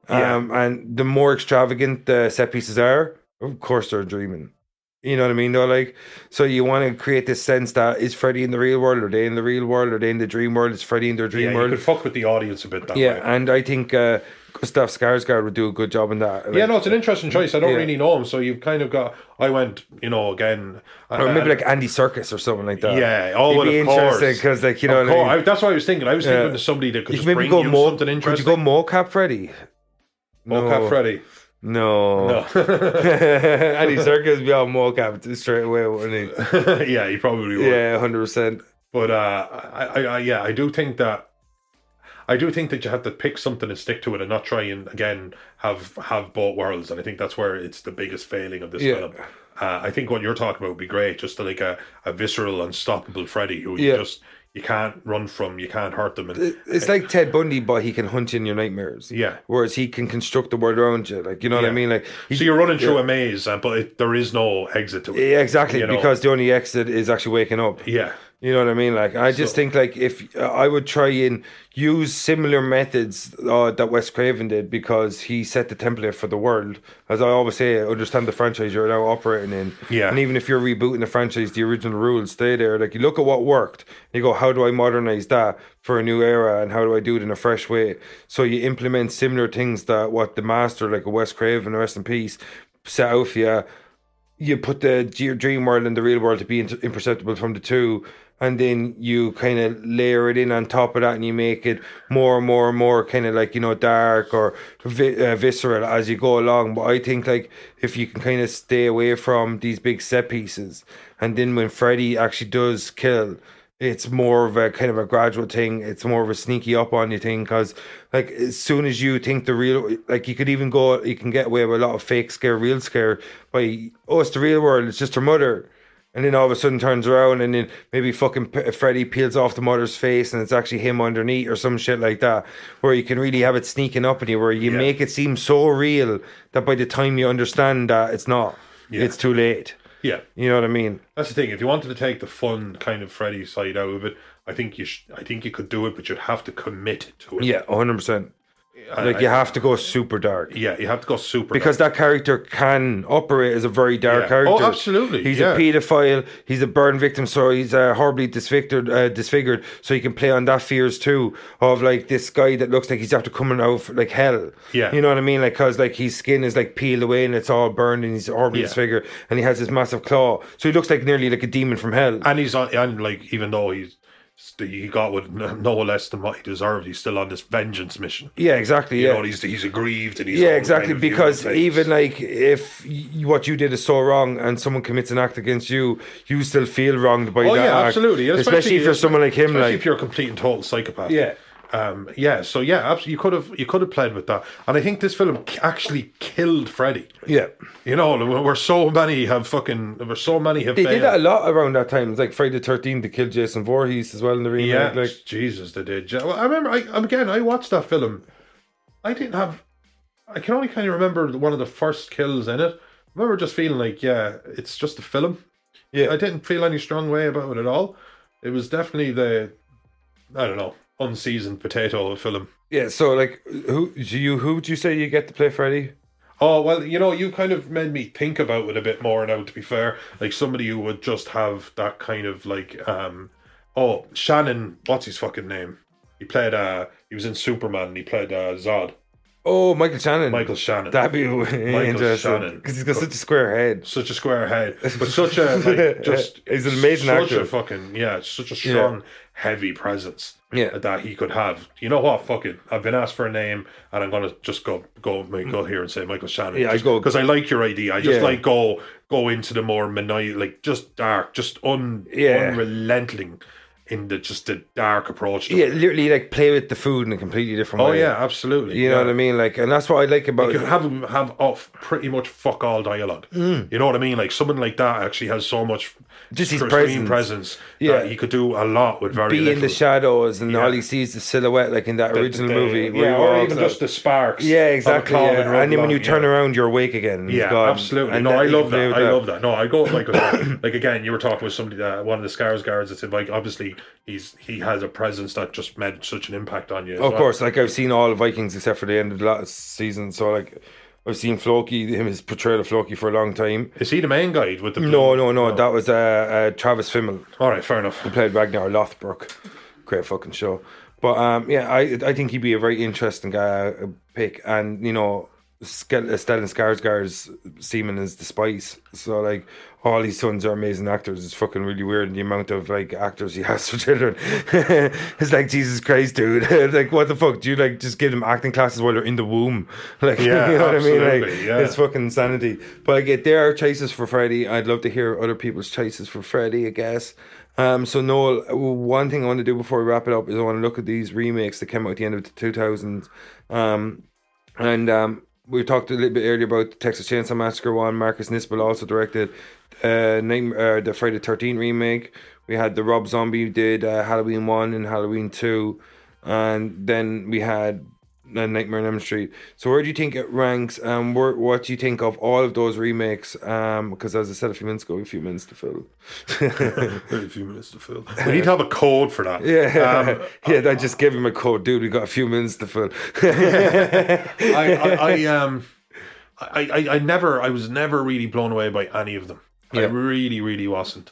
And the more extravagant the set pieces are, of course they're dreaming. You know what I mean? Though, like, so you want to create this sense that is Freddy in the real world? Are they in the real world? Are they in the dream world? Is Freddy in their dream world? You could fuck with the audience a bit that way. And I think Gustav Skarsgård would do a good job in that. Like, No, it's an interesting choice. I don't really know him, so you've kind of got. I went, again, or maybe like Andy Serkis or something like that. Yeah, It'd be interesting because, like, you know, what I mean? That's what I was thinking. I was thinking of somebody that could just bring you something interesting. Could you go mocap Freddy? Mocap Freddy. No. Andy Serkis would be all mocap straight away, wouldn't he? Yeah, he probably would. Yeah, 100%. But I do think that you have to pick something and stick to it and not try and again have both worlds. And I think that's where it's the biggest failing of this film. I think what you're talking about would be great, just like a visceral, unstoppable Freddy who you can't run from, you can't hurt them. And it's like Ted Bundy, but he can hunt you in your nightmares. Yeah. Whereas he can construct the world around you. Like, you know what I mean? Like, so you're running through a maze, but there is no exit to it. Yeah, exactly, because the only exit is actually waking up. Yeah. You know what I mean? Like, I just think, like, if I would try and use similar methods that Wes Craven did, because he set the template for the world. As I always say, understand the franchise you're now operating in. Yeah. And even if you're rebooting the franchise, the original rules stay there. Like, you look at what worked, and you go, how do I modernize that for a new era, and how do I do it in a fresh way? So you implement similar things that what the master, like a Wes Craven, rest in peace, set out for you. You put the dream world and the real world to be imperceptible from the two, and then you kind of layer it in on top of that, and you make it more and more and more kind of like, you know, dark or visceral as you go along. But I think, like, if you can kind of stay away from these big set pieces, and then when Freddy actually does kill, it's more of a kind of a gradual thing. It's more of a sneaky up on you thing, because like as soon as you think the real, like, you can get away with a lot of fake scare, real scare by, it's the real world, it's just her mother. And then all of a sudden turns around, and then maybe fucking Freddy peels off the mother's face and it's actually him underneath or some shit like that, where you can really have it sneaking up on you, where you make it seem so real that by the time you understand that it's not, it's too late. Yeah. You know what I mean? That's the thing. If you wanted to take the fun kind of Freddy side out of it, I think you could do it, but you'd have to commit to it. Yeah, 100%. Like, you have to go super dark. Yeah, you have to go super because dark. that character can operate as a very dark character. Oh, absolutely. He's a paedophile. He's a burn victim, so he's horribly disfigured. So he can play on that fears too, of like this guy that looks like he's after coming out like hell. Yeah, you know what I mean? Like, because like his skin is like peeled away and it's all burned, and he's horribly disfigured, and he has this massive claw, so he looks like nearly like a demon from hell. And he's on, and like, even though he got with no less than what he deserved, he's still on this vengeance mission. Yeah, exactly. You know, he's aggrieved, and he's exactly, because even like if what you did is so wrong and someone commits an act against you, you still feel wronged by that act. Absolutely. Especially if you're someone like him, especially if you're a complete and total psychopath. So absolutely, you could have played with that, and I think this film actually killed Freddy. Yeah, you know, where so many have failed. They did that a lot around that time. It's like Friday the 13th, they killed Jason Voorhees as well in the remake. Yeah, like, Jesus, they did. Well, I remember. I watched that film. I can only kind of remember one of the first kills in it. I remember just feeling like, it's just a film. Yeah, I didn't feel any strong way about it at all. It was definitely unseasoned potato of a film. Yeah, so like, who would you say you get to play Freddy? Oh, well, you know, you kind of made me think about it a bit more now, to be fair. Like, somebody who would just have that kind of like, Shannon, what's his fucking name? He was in Superman, and he played Zod. Oh, Michael Shannon. That'd be interesting, because he's got such a square head. But such a, he's an amazing actor. Such a strong, heavy presence. Yeah, that he could have. You know what? Fuck it. I've been asked for a name, and I'm gonna just go here and say Michael Shannon. Yeah, I go because I like your idea. I just like go into the more maniacal, like just dark, just unrelenting in the dark approach. Literally like play with the food in a completely different way. Oh yeah, absolutely. You know what I mean? Like, and that's what I like about you could have him have off pretty much fuck all dialogue. You know what I mean? Like, someone like that actually has so much Just his screen presence. presence. Yeah. He could do a lot with very Be little. in the shadows, and Yeah. all he sees the silhouette, like in that original movie. where Yeah, he or walks even out. just the sparks. Yeah, of a exactly. cloud Yeah. and rub And then when you along, turn yeah. around, you're awake again. And he's Yeah, gone. absolutely. And No, I you love can play that. with I love that. No, I go like like again. You were talking with somebody one of the Scars guards that said like obviously he has a presence that just made such an impact on you. as Of well. course, like I've seen all the Vikings except for the end of the last season. So like I've seen Floki, his portrayal of Floki for a long time. Is he the main guy with the? No. That was Travis Fimmel. All right, fair enough. He played Ragnar Lothbrok. Great fucking show. But yeah, I think he'd be a very interesting pick. And you know, Stellan Skarsgård's semen is the spice. So like all his sons are amazing actors. It's fucking really weird the amount of like actors he has for children. It's like Jesus Christ, dude. Like what the fuck? Do you like just give them acting classes while they're in the womb? Like Yeah, you know what I mean? Like absolutely, yeah. it's fucking insanity. But like there are choices for Freddy. I'd love to hear other people's choices for Freddy, I guess. So Noel, one thing I want to do before we wrap it up is I want to look at these remakes that came out at the end of the 2000s. We talked a little bit earlier about the Texas Chainsaw Massacre one. Marcus Nispel also directed the Friday the 13th remake. We had the Rob Zombie did Halloween 1 and Halloween 2. And then we had Nightmare on Elm Street. So where do you think it ranks? What do you think of all of those remakes? Because as I said a few minutes ago, a few minutes to fill. Very few minutes to fill. We need to have a code for that. Yeah, I just gave him a code, dude. We got a few minutes to fill. I was never really blown away by any of them. I Yeah. really wasn't.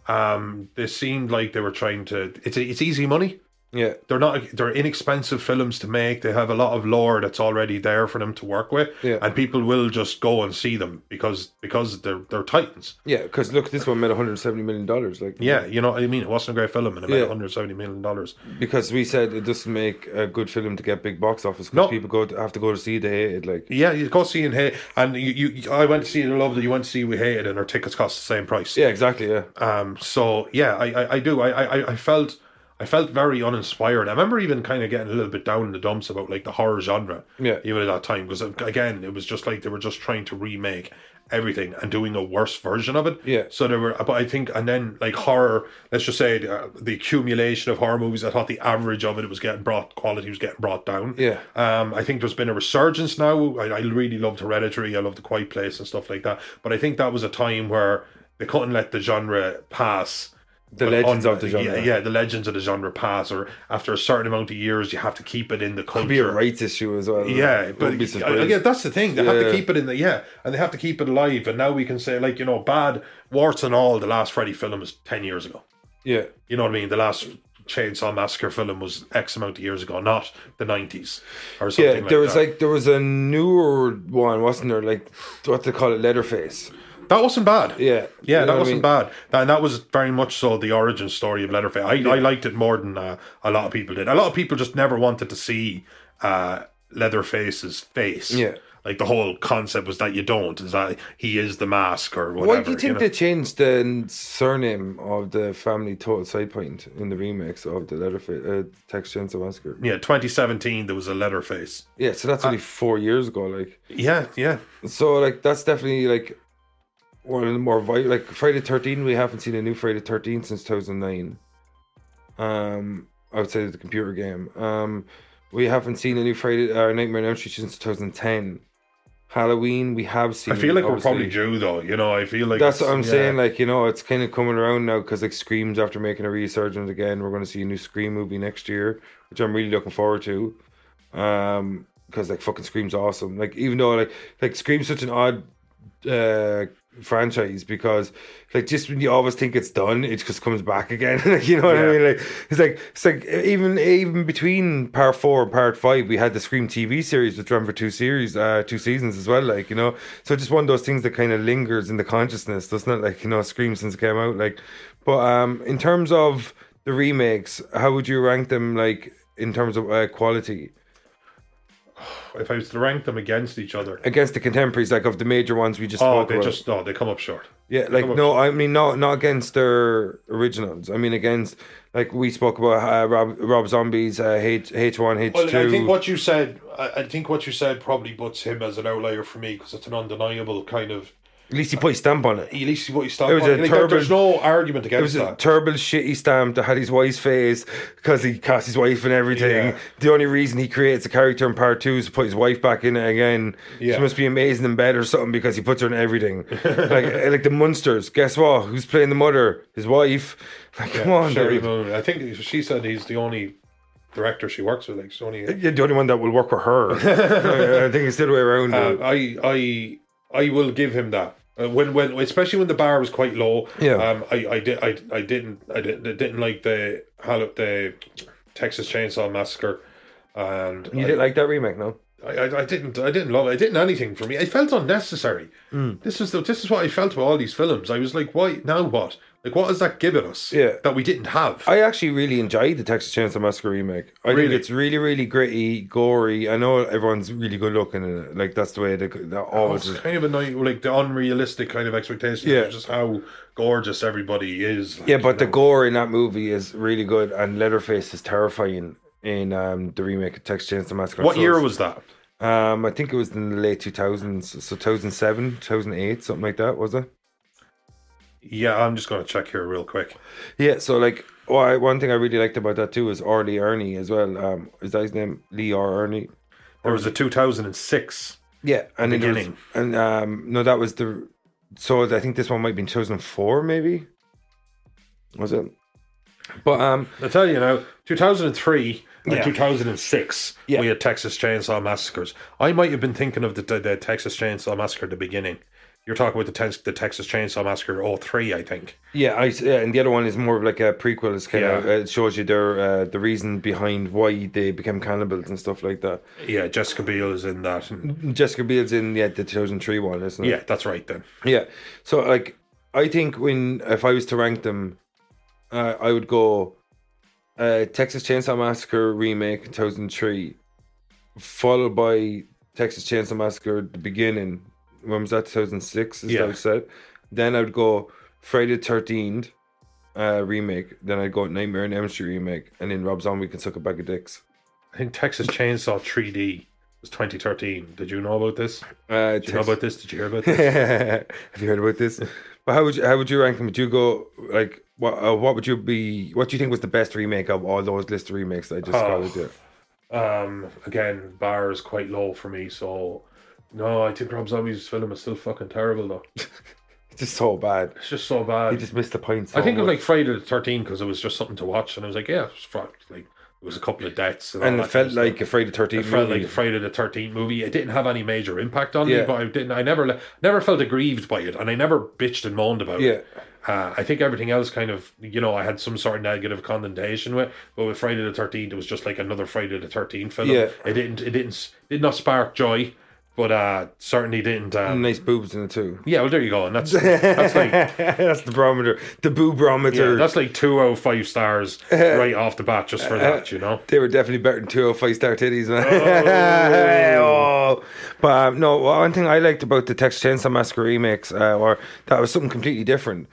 They seemed like they were trying to. It's easy money. Yeah, They're inexpensive films to make. They have a lot of lore that's already there for them to work with, Yeah. and people will just go and see them because they're titans. yeah. Because look, this one made $170 million. Like, Yeah, you know what I mean. It wasn't a great film, and it made Yeah. $170 million. because we said it doesn't make a good film to get big box office. No. Because people have to go to see they hate it. Like, Yeah, you go see and hate, and I went to see it. I loved it. You went to see We Hated, and our tickets cost the same price. yeah, exactly. Yeah, So yeah, I do. I felt very uninspired. I remember even kind of getting a little bit down in the dumps about like the horror genre. Yeah. Even at that time, because again, it was just like they were just trying to remake everything and doing a worse version of it. Yeah. So there were, but I think, and then like horror. Let's just say the accumulation of horror movies. I thought the average of it was getting quality was getting brought down. Yeah. I think there's been a resurgence now. I really loved Hereditary. I loved The Quiet Place and stuff like that. But I think that was a time where they couldn't let the genre pass. the legends of the genre. Yeah, the legends of the genre pass, or after a certain amount of years, you have to keep it in the culture. Could be a rights issue as well. Yeah, but Wouldn't be surprised. again, that's the thing. They have Yeah. to keep it in and they have to keep it alive. And now we can say, like, you know, bad warts and all. The last Freddy film was 10 years ago. yeah. You know what I mean? The last Chainsaw Massacre film was X amount of years ago, not the 90s or something. Yeah, like there was a newer one, wasn't there? Like what they call it, Leatherface. that wasn't bad. Yeah, Yeah, You know that what I wasn't mean? bad. And that was very much so the origin story of Leatherface. I liked it more than a lot of people did. A lot of people just never wanted to see Leatherface's face. Yeah. Like the whole concept was that you don't, is that he is the mask or whatever. Why do you think know? they changed the surname of the family Total Side Point in the remakes of the Leatherface Texas Chainsaw Massacre? Yeah, 2017 there was a Leatherface. Yeah, so that's only 4 years ago. Like, Yeah. so like that's definitely like one of the more vital. Like Friday the 13th, we haven't seen a new Friday the 13th since 2009. Outside of the computer game. We haven't seen a new Friday Nightmare on Elm Street since 2010. Halloween, we have seen. I feel like we're obviously. probably due though. You know, I feel like That's what I'm yeah. saying. Like, you know, it's kind of coming around now because like Scream's after making a resurgence again. We're going to see a new Scream movie next year, which I'm really looking forward to. Because like fucking Scream's awesome. Like even though like Scream's such an odd franchise because like just when you always think it's done, it just comes back again. Like, you know what I mean? Like it's like even between part 4 and part 5, we had the Scream TV series which ran for 2 seasons as well. Like, you know, so just one of those things that kind of lingers in the consciousness, doesn't it? Like, you know, Scream since it came out. Like, but in terms of the remakes, how would you rank them? Like in terms of quality? If I was to rank them against each other, Against the contemporaries, like of the major ones we just spoke about. they come up short. Yeah, like no, I mean not against their originals. I mean against, like we spoke about Rob Zombie's H1, H2. Well, I think what you said probably puts him as an outlier for me because it's an undeniable kind of At least he put his stamp on it. At least what you stop. It was a terrible. There's no argument It against was a that. terrible, shitty stamp that had his wife's face because he cast his wife and everything. Yeah. The only reason he creates a character in part 2 is to put his wife back in it again. Yeah. She must be amazing in bed or something because he puts her in everything. like the Munsters. Guess what? Who's playing the mother? His wife. Like, come on, Sherry Dave. Moon. I think she said he's the only director she works with. Like, she's only. You're the only one that will work with her. I think it's the other way around. I will give him that. When especially when the bar was quite low. Yeah. I didn't like the Texas Chainsaw Massacre, and You didn't like that remake, no? I didn't love it. It didn't anything for me. It felt unnecessary. This is what I felt with all these films. I was like, why now? What? Like, what is that giving us? Yeah. That we didn't have. I actually really enjoyed the Texas Chainsaw Massacre remake. I think Really? it's really, really gritty, gory. I know everyone's really good looking in it. Like, that's the way that always It's is. kind of annoying, like the unrealistic kind of expectation Yeah. of just how gorgeous everybody is. Like, Yeah, but the you know. gore in that movie is really good, and Leatherface is terrifying in the remake of Texas Chainsaw Massacre. What So year it's- was that? I think it was in the late 2000s, so 2007, 2008, something like that, was it? Yeah, I'm just going to check here real quick. Yeah, so like one thing I really liked about that too is R. Lee Ermey as well. Is that his name? Lee R. Ermey? There was a 2006. Yeah, and then there was- Beginning. and no, that was the. So I think this one might be in 2004, maybe. Was it? But I tell you now, 2003 and Yeah. 2006, Yeah. we had Texas Chainsaw Massacres. I might have been thinking of the Texas Chainsaw Massacre at the beginning. You're talking about the Texas Chainsaw Massacre 03, I think. yeah, and the other one is more of like a prequel. It's kind of it shows you their the reason behind why they became cannibals and stuff like that. Yeah, Jessica Biel is in that. And, Jessica Biel's in the 2003 one, isn't it? yeah, that's right then. Yeah. So like I think if I was to rank them, I would go Texas Chainsaw Massacre remake 2003, followed by Texas Chainsaw Massacre the beginning. When was that? 2006 is Yeah. that what I said? Then I would go Friday the 13th remake. Then I'd go Nightmare on Elm Street remake, and then Rob Zombie Can Suck a Bag of Dicks. I think Texas Chainsaw 3D was 2013. Did you know about this? Did you know about this? Did you hear about this? Have you heard about this? But how would you rank them? Would you go like what would you be? What do you think was the best remake of all those list of remakes that I just got with you? Again, bar is quite low for me, so no, I think Rob Zombie's film is still fucking terrible though. It's just so bad. It's just so bad. He just missed the point. So I think it was much. like Friday the 13th because it was just something to watch, and I was like, yeah, it's like it was a couple of deaths, all and it that felt kind of like stuff. a Friday the 13th It felt movie. like a Friday the 13th movie. It didn't have any major impact on me, Yeah. but I never felt aggrieved by it, and I never bitched and moaned about it. I think everything else kind of, I had some sort of negative connotation with, but with Friday the 13th, it was just like another Friday the 13th film. Yeah. It did not spark joy, but certainly didn't. Nice boobs in it too. Yeah, well, there you go, and that's like That's the barometer, the boobarometer. yeah, that's like 2 out of 5 stars right off the bat, just for that, They were definitely better than 205 star titties, man. Oh. But no, one thing I liked about the Texas Chainsaw Massacre remakes, or that was something completely different.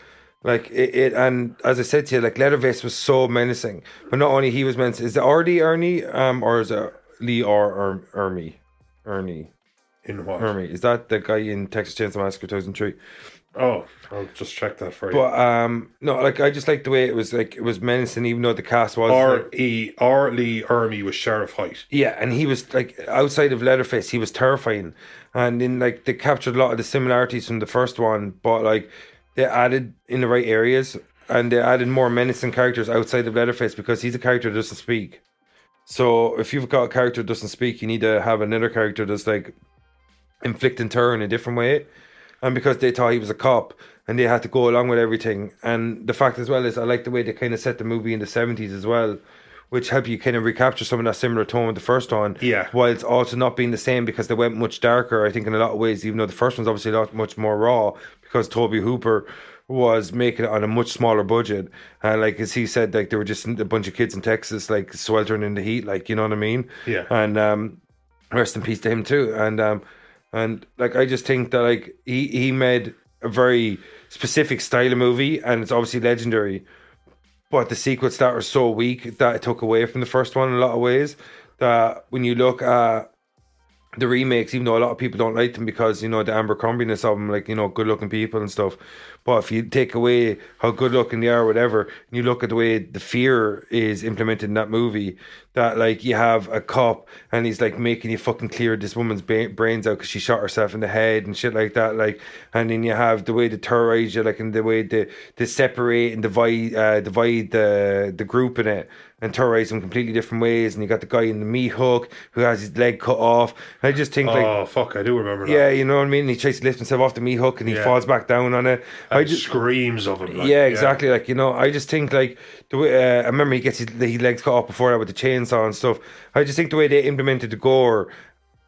Like it, and as I said to you, like Leatherface was so menacing. But not only he was menacing. Is it R.D. Ernie, or is it Lee R. Ermey? Ernie. In what? Ermey. Is that the guy in Texas Chainsaw Massacre 2003? Oh, I'll just check that for you. But no, like I just liked the way it was menacing, even though the cast was R. Lee Ermey was Sheriff Height. yeah, and he was like outside of Leatherface, he was terrifying, and then like they captured a lot of the similarities from the first one, but like they added in the right areas, and they added more menacing characters outside of Leatherface because he's a character that doesn't speak. So if you've got a character that doesn't speak, you need to have another character that's like inflicting terror in a different way. And because they thought he was a cop and they had to go along with everything. And the fact as well is I like the way they kind of set the movie in the 70s as well, which helped you kind of recapture some of that similar tone with the first one. Yeah. While it's also not being the same because they went much darker, I think, in a lot of ways, even though the first one's obviously a lot much more raw because Toby Hooper was making it on a much smaller budget. Like as he said, like they were just a bunch of kids in Texas, like sweltering in the heat, like, you know what I mean? Yeah. And rest in peace to him too. And like I just think that like he made a very specific style of movie, and it's obviously legendary. But the sequels that are so weak that it took away from the first one in a lot of ways. That when you look at the remakes, even though a lot of people don't like them because, you know, the Abercrombiness of them, like, you know, good looking people and stuff. But if you take away how good looking they are, or whatever, and you look at the way the fear is implemented in that movie, that like you have a cop and he's like making you fucking clear this woman's brains out because she shot herself in the head and shit like that, like, and then you have the way they terrorize you, like, and the way they separate and divide the group in it and terrorize them completely different ways. And you got the guy in the meat hook who has his leg cut off. And I just think Oh fuck, I do remember that. yeah, you know what I mean? He tries to lift himself off the meat hook and he falls back down on it. And screams of him. Like, yeah, exactly. Like, you know, I just think like the way I remember he gets his legs cut off before that with the chainsaw and stuff. I just think the way they implemented the gore,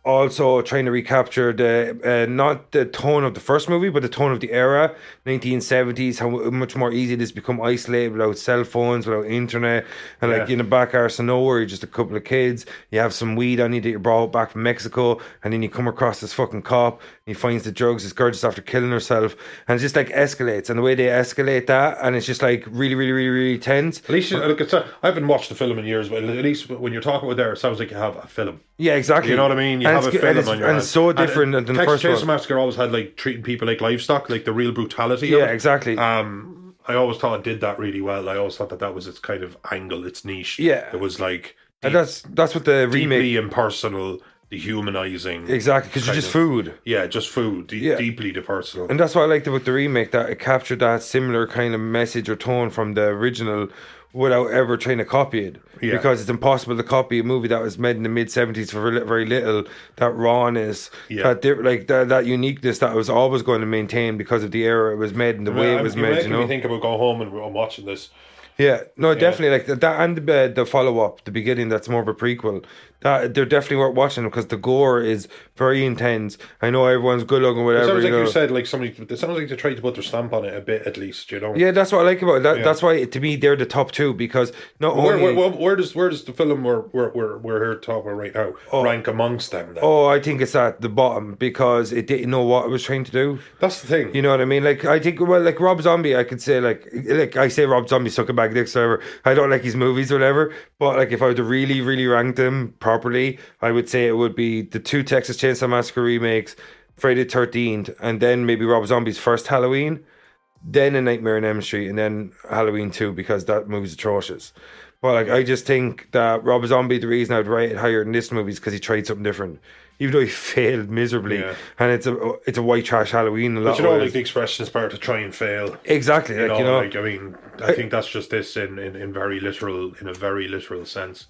also trying to recapture the not the tone of the first movie, but the tone of the era, 1970s, how much more easy it is to become isolated without cell phones, without internet, and like in the back arse of nowhere, you're just a couple of kids, you have some weed on you that you brought back from Mexico, and then you come across this fucking cop, and he finds the drugs, this girl just after killing herself, and it just like escalates, and the way they escalate that, and it's just like really, really, really, really tense. At least, look, I haven't watched the film in years, but at least when you're talking about there, it sounds like you have a film. Yeah, exactly. You know what I mean? You have a film on your and it's so different than the first Texas Chainsaw one. Massacre always had like treating people like livestock, like the real brutality. Yeah, of it. exactly. I always thought it did that really well. I always thought that was its kind of angle, its niche. Yeah. It was like And that's what the remake. deeply impersonal, dehumanizing. Exactly, because you're just food. Yeah, just food. Deeply depersonal. And that's what I liked about the remake, that it captured that similar kind of message or tone from the original without ever trying to copy it. Yeah. Because it's impossible to copy a movie that was made in the mid-70s for very little. That rawness, that uniqueness that I was always going to maintain because of the era it was made and the way it was made. Making me think about going home and I'm watching this. Yeah, no, definitely like that, and the follow up, the beginning. That's more of a prequel. That they're definitely worth watching because the gore is very intense. I know everyone's good looking, whatever. It sounds like you you said, like somebody. It sounds like they tried to put their stamp on it a bit, at least. You know. Yeah, that's what I like about it. That's why to me they're the top two because not only. Where does the film we're here to talk about right now rank amongst them? Then? Oh, I think it's at the bottom because it didn't know what it was trying to do. That's the thing. You know what I mean? Like I think, well, like Rob Zombie, I could say like I say Rob Zombie suck a bag dicks, whatever. I don't like his movies or whatever. But like if I were to really, really rank them properly, I would say it would be the two Texas Chainsaw Massacre remakes, Friday the 13th, and then maybe Rob Zombie's first Halloween, then A Nightmare on Elm Street, and then Halloween 2 because that movie's atrocious. But like I just think that Rob Zombie, the reason I'd rate it higher than this movie is because he tried something different. Even though he failed miserably, and it's a white trash Halloween. But you know, like the expression is part to try and fail. Exactly, you know. Like I mean, I think that's just this in a very literal sense.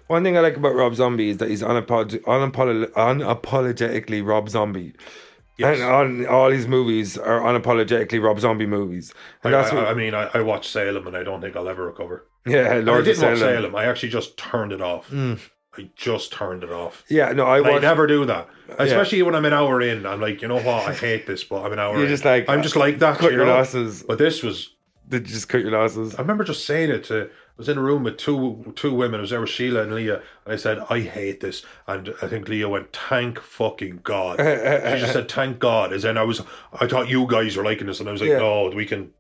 One thing I like about Rob Zombie is that he's unapologetically Rob Zombie. Yes. And all his movies are unapologetically Rob Zombie movies. And I watched Salem and I don't think I'll ever recover. Yeah, I didn't watch Salem. I actually just turned it off. I just turned it off. Yeah, no, I never do that. Especially when I'm an hour in. I'm like, you know what? I hate this, but I'm an hour in. I'm just like that. Cut your losses. But this was... Did you just cut your losses? I remember just saying it to... I was in a room with two women. I was there with Sheila and Leah, and I said, I hate this. And I think Leah went, thank fucking God. She just said, thank God. As in, I thought you guys were liking this, and I was like, no, we can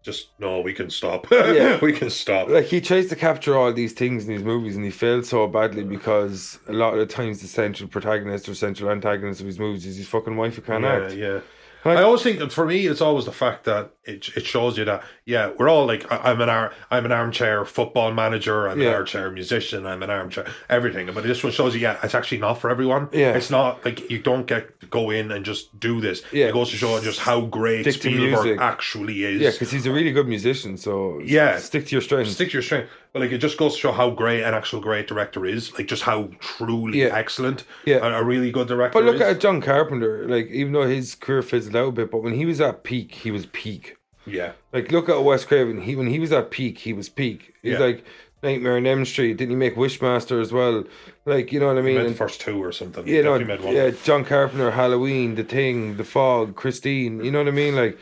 stop. We can stop. Like, he tries to capture all these things in these movies, and he fails so badly because a lot of the times the central protagonist or central antagonist of his movies is his fucking wife who can't act. Yeah. I always think that for me, it's always the fact that it shows you that we're all like I'm an armchair football manager, I'm an armchair musician, I'm an armchair everything. But this one shows you it's actually not for everyone. Yeah, it's not like you don't get to go in and just do this. Yeah, it goes to show just how great Spielberg actually is. Yeah, because he's a really good musician. So stick to your strength. Stick to your strength. But like it just goes to show how great an actual great director is. Like just how truly excellent a really good director is. But look at John Carpenter. Like even though his career fizzled out a bit, but when he was at peak, he was peak. Yeah. Like look at Wes Craven. When he was at peak, he was peak. He's like Nightmare on Elm Street. Didn't he make Wishmaster as well? Like you know what I mean? He made the first two or something. John Carpenter, Halloween, The Thing, The Fog, Christine. You know what I mean? Like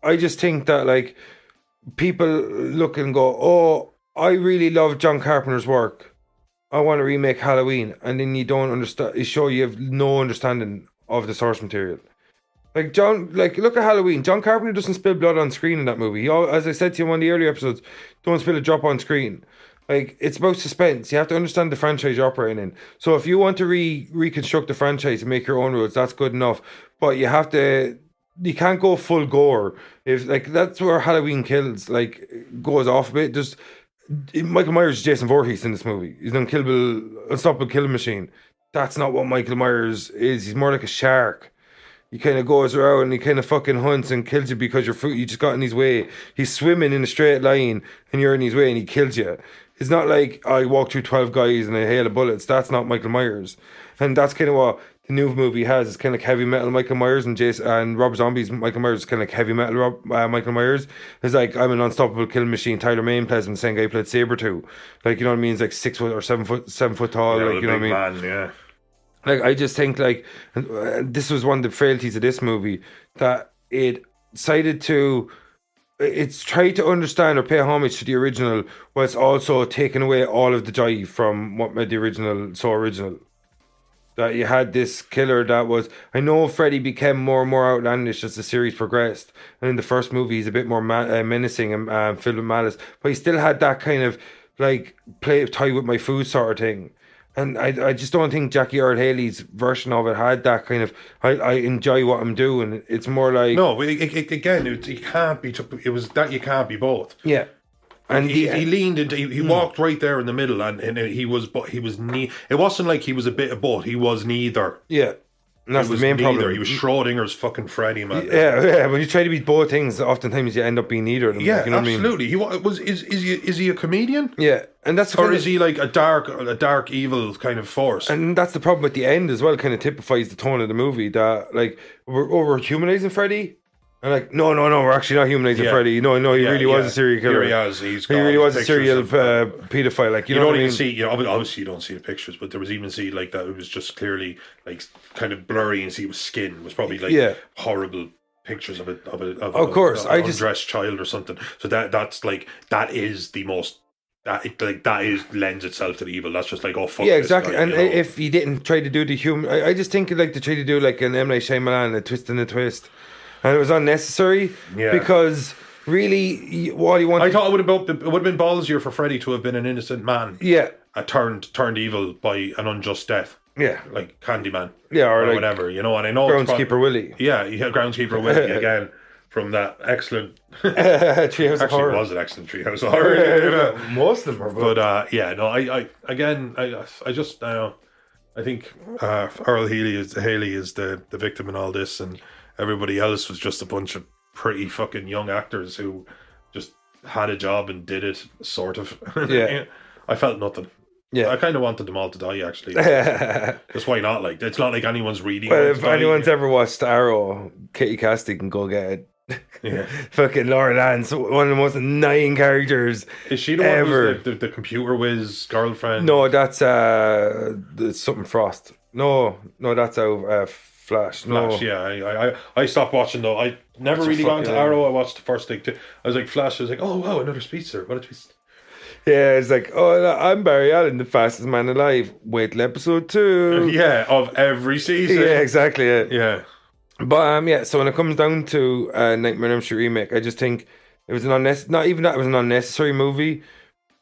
I just think that like people look and go, oh, I really love John Carpenter's work. I want to remake Halloween, and then you don't understand. You show you have no understanding of the source material. Like look at Halloween. John Carpenter doesn't spill blood on screen in that movie. As I said to you in one of the earlier episodes, don't spill a drop on screen. like it's about suspense. You have to understand the franchise you're operating in. So if you want to reconstruct the franchise and make your own rules, that's good enough. But you have to. You can't go full gore. If like that's where Halloween Kills like goes off a bit. Just Michael Myers is Jason Voorhees in this movie. He's an unstoppable killing machine. That's not what Michael Myers is. He's more like a shark. He kind of goes around and he kind of fucking hunts and kills you because you just got in his way. He's swimming in a straight line and you're in his way and he kills you. It's not like I walk through 12 guys and I hail of bullets. That's not Michael Myers. And that's kind of what the new movie has. It's kind of like heavy metal Michael Myers, and Rob Zombie's Michael Myers is kind of like heavy metal Michael Myers. It's like, I'm an unstoppable killing machine. Tyler Mane plays him, the same guy who played Sabretooth. Like, you know what I mean? He's like 6 foot or 7 foot tall. Yeah, like, you know what I mean? Man, yeah. Like, I just think, like, this was one of the frailties of this movie, that it decided to, it's tried to understand or pay homage to the original, while it's also taken away all of the joy from what made the original so original. That you had this killer that was, I know Freddy became more and more outlandish as the series progressed, and in the first movie he's a bit more menacing and filled with malice, but he still had that kind of like play toy with my food sort of thing. And I just don't think Jackie Earl Haley's version of it had that kind of, I enjoy what I'm doing. It's more like, no, again, it can't be. It was that you can't be both. Yeah. And he leaned into, he walked right there in the middle, and he was it wasn't like he was a bit of both. He was neither. Yeah, and that's the main problem. He was Schrodinger's fucking Freddy, man. Yeah. When you try to be both things, oftentimes you end up being neither of them. Yeah, you know absolutely. What I mean? Is he a comedian? Yeah, and that's or is he like a dark evil kind of force? And that's the problem at the end as well. Kind of typifies the tone of the movie, that like we're humanizing Freddy. And like, no, we're actually not humanizing Freddy. No, he really was a serial killer. He really was a serial pedophile. Like, you know don't what even I mean? see, obviously you don't see the pictures, but there was even see like that. It was just clearly like kind of blurry, and see it was skin. It was probably like horrible pictures of of course, an undressed child or something. So that's like, that is the most. That is lends itself to the evil. That's just like, oh fuck. Yeah, exactly. This guy, and if he didn't try to do the human, I just think like to try to do like an M. Night Shyamalan, a twist and a twist. And it was unnecessary because really, what he wanted. I thought it would have been ballsier for Freddy to have been an innocent man. Yeah, turned evil by an unjust death. Yeah, like Candyman. Yeah, or like whatever. You know, and I know Groundskeeper Willie. Yeah, Groundskeeper Willie again from that excellent Treehouse of Horror. Actually, was an excellent Treehouse of Horror. Most of them are. But I think Earl Haley is the victim in all this, and everybody else was just a bunch of pretty fucking young actors who just had a job and did it, sort of. Yeah. I felt nothing. Yeah. I kind of wanted them all to die, actually. Just why not? Like, it's not like anyone's reading. Well, if anyone's ever watched Arrow, Kitty Cassidy can go get it. Yeah. Fucking Laura Lance, one of the most annoying characters. Is she the ever. One who's the computer whiz girlfriend? No, that's something Frost. No, that's Flash. No. Flash, yeah. I stopped watching though. I never really got into Arrow. I watched the first thing too. I was like, Flash. I was like, oh wow, another speedster. What a twist. Yeah, it's like, oh, I'm Barry Allen, the fastest man alive. Wait till episode 2. Yeah, of every season. Yeah, exactly. Yeah. But so when it comes down to Nightmare on Elm Street remake, I just think it was an unnecessary. Not even that it was an unnecessary movie,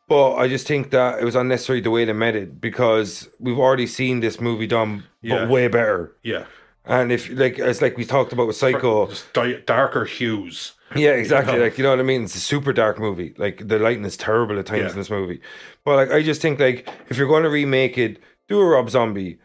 but I just think that it was unnecessary the way they made it, because we've already seen this movie done, but way better. Yeah. And if it's like we talked about with Psycho, just darker hues. Yeah, exactly. You know? Like, you know what I mean? It's a super dark movie. Like, the lighting is terrible at times in this movie. But like, I just think like, if you're going to remake it, do a Rob Zombie.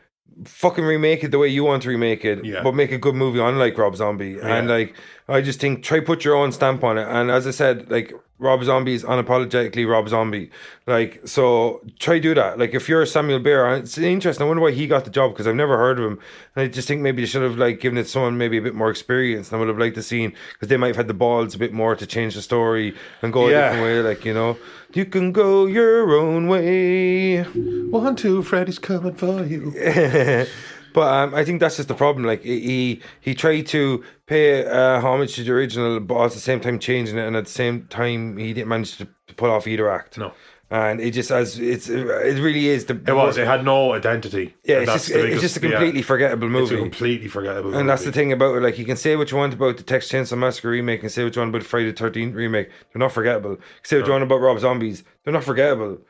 Fucking remake it the way you want to remake it, but make a good movie unlike Rob Zombie. And like, I just think try put your own stamp on it. And as I said, like, Rob Zombie is unapologetically Rob Zombie. Like, so try do that. Like, if you're Samuel Bear, it's interesting. I wonder why he got the job, because I've never heard of him. And I just think maybe they should have like given it someone maybe a bit more experience. And I would have liked to seen, because they might have had the balls a bit more to change the story and go a different way. Like, you know, you can go your own way. 1, 2, Freddy's coming for you. But I think that's just the problem. Like, he tried to pay homage to the original, but at the same time changing it, and at the same time he didn't manage to pull off either act. No, and it just it really is it had no identity. Yeah, it's just a completely forgettable movie. It's a completely forgettable movie. And that's the thing about it. Like, you can say what you want about the Texas Chainsaw Massacre remake, and say what you want about the Friday the 13th remake. They're not forgettable. You can say what you want about Rob Zombies. They're not forgettable.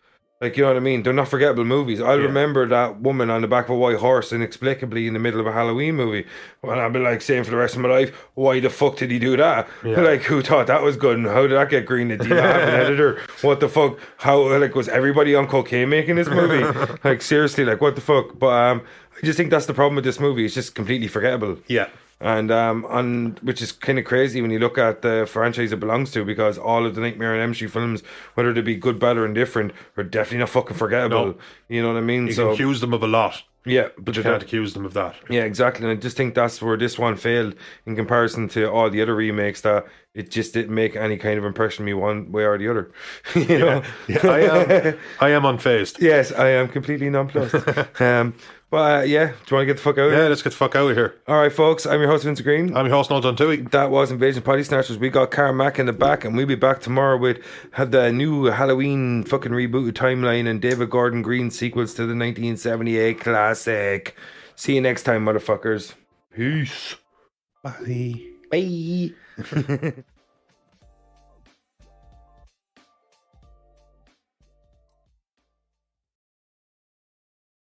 Like, you know what I mean? They're not forgettable movies. I'll Yeah. remember that woman on the back of a white horse inexplicably in the middle of a Halloween movie. And I'll be like saying for the rest of my life, why the fuck did he do that? Yeah. Like, who thought that was good? And how did that get greenlit? Did you not have an editor? What the fuck? How, like, was everybody on cocaine making this movie? Like, seriously, like, what the fuck? But I just think that's the problem with this movie. It's just completely forgettable. Yeah. And which is kind of crazy when you look at the franchise it belongs to, because all of the Nightmare on Elm Street films, whether they be good, bad, or indifferent, are definitely not fucking forgettable. No. You know what I mean? You can accuse them of a lot, yeah, but you can't accuse them of that. yeah, exactly. And I just think that's where this one failed in comparison to all the other remakes, that it just didn't make any kind of impression on me one way or the other. You know? Yeah, I am unfazed. Yes, I am completely nonplussed. But yeah, do you want to get the fuck out of Yeah, here? let's get the fuck out of here. All right, folks. I'm your host, Vince Green. I'm your host, Noel Duntui. That was Invasion Potty Snatchers. We got Karen Mack in the back, and we'll be back tomorrow with the new Halloween fucking rebooted timeline and David Gordon Green sequels to the 1978 classic. See you next time, motherfuckers. Peace. Bye. Bye.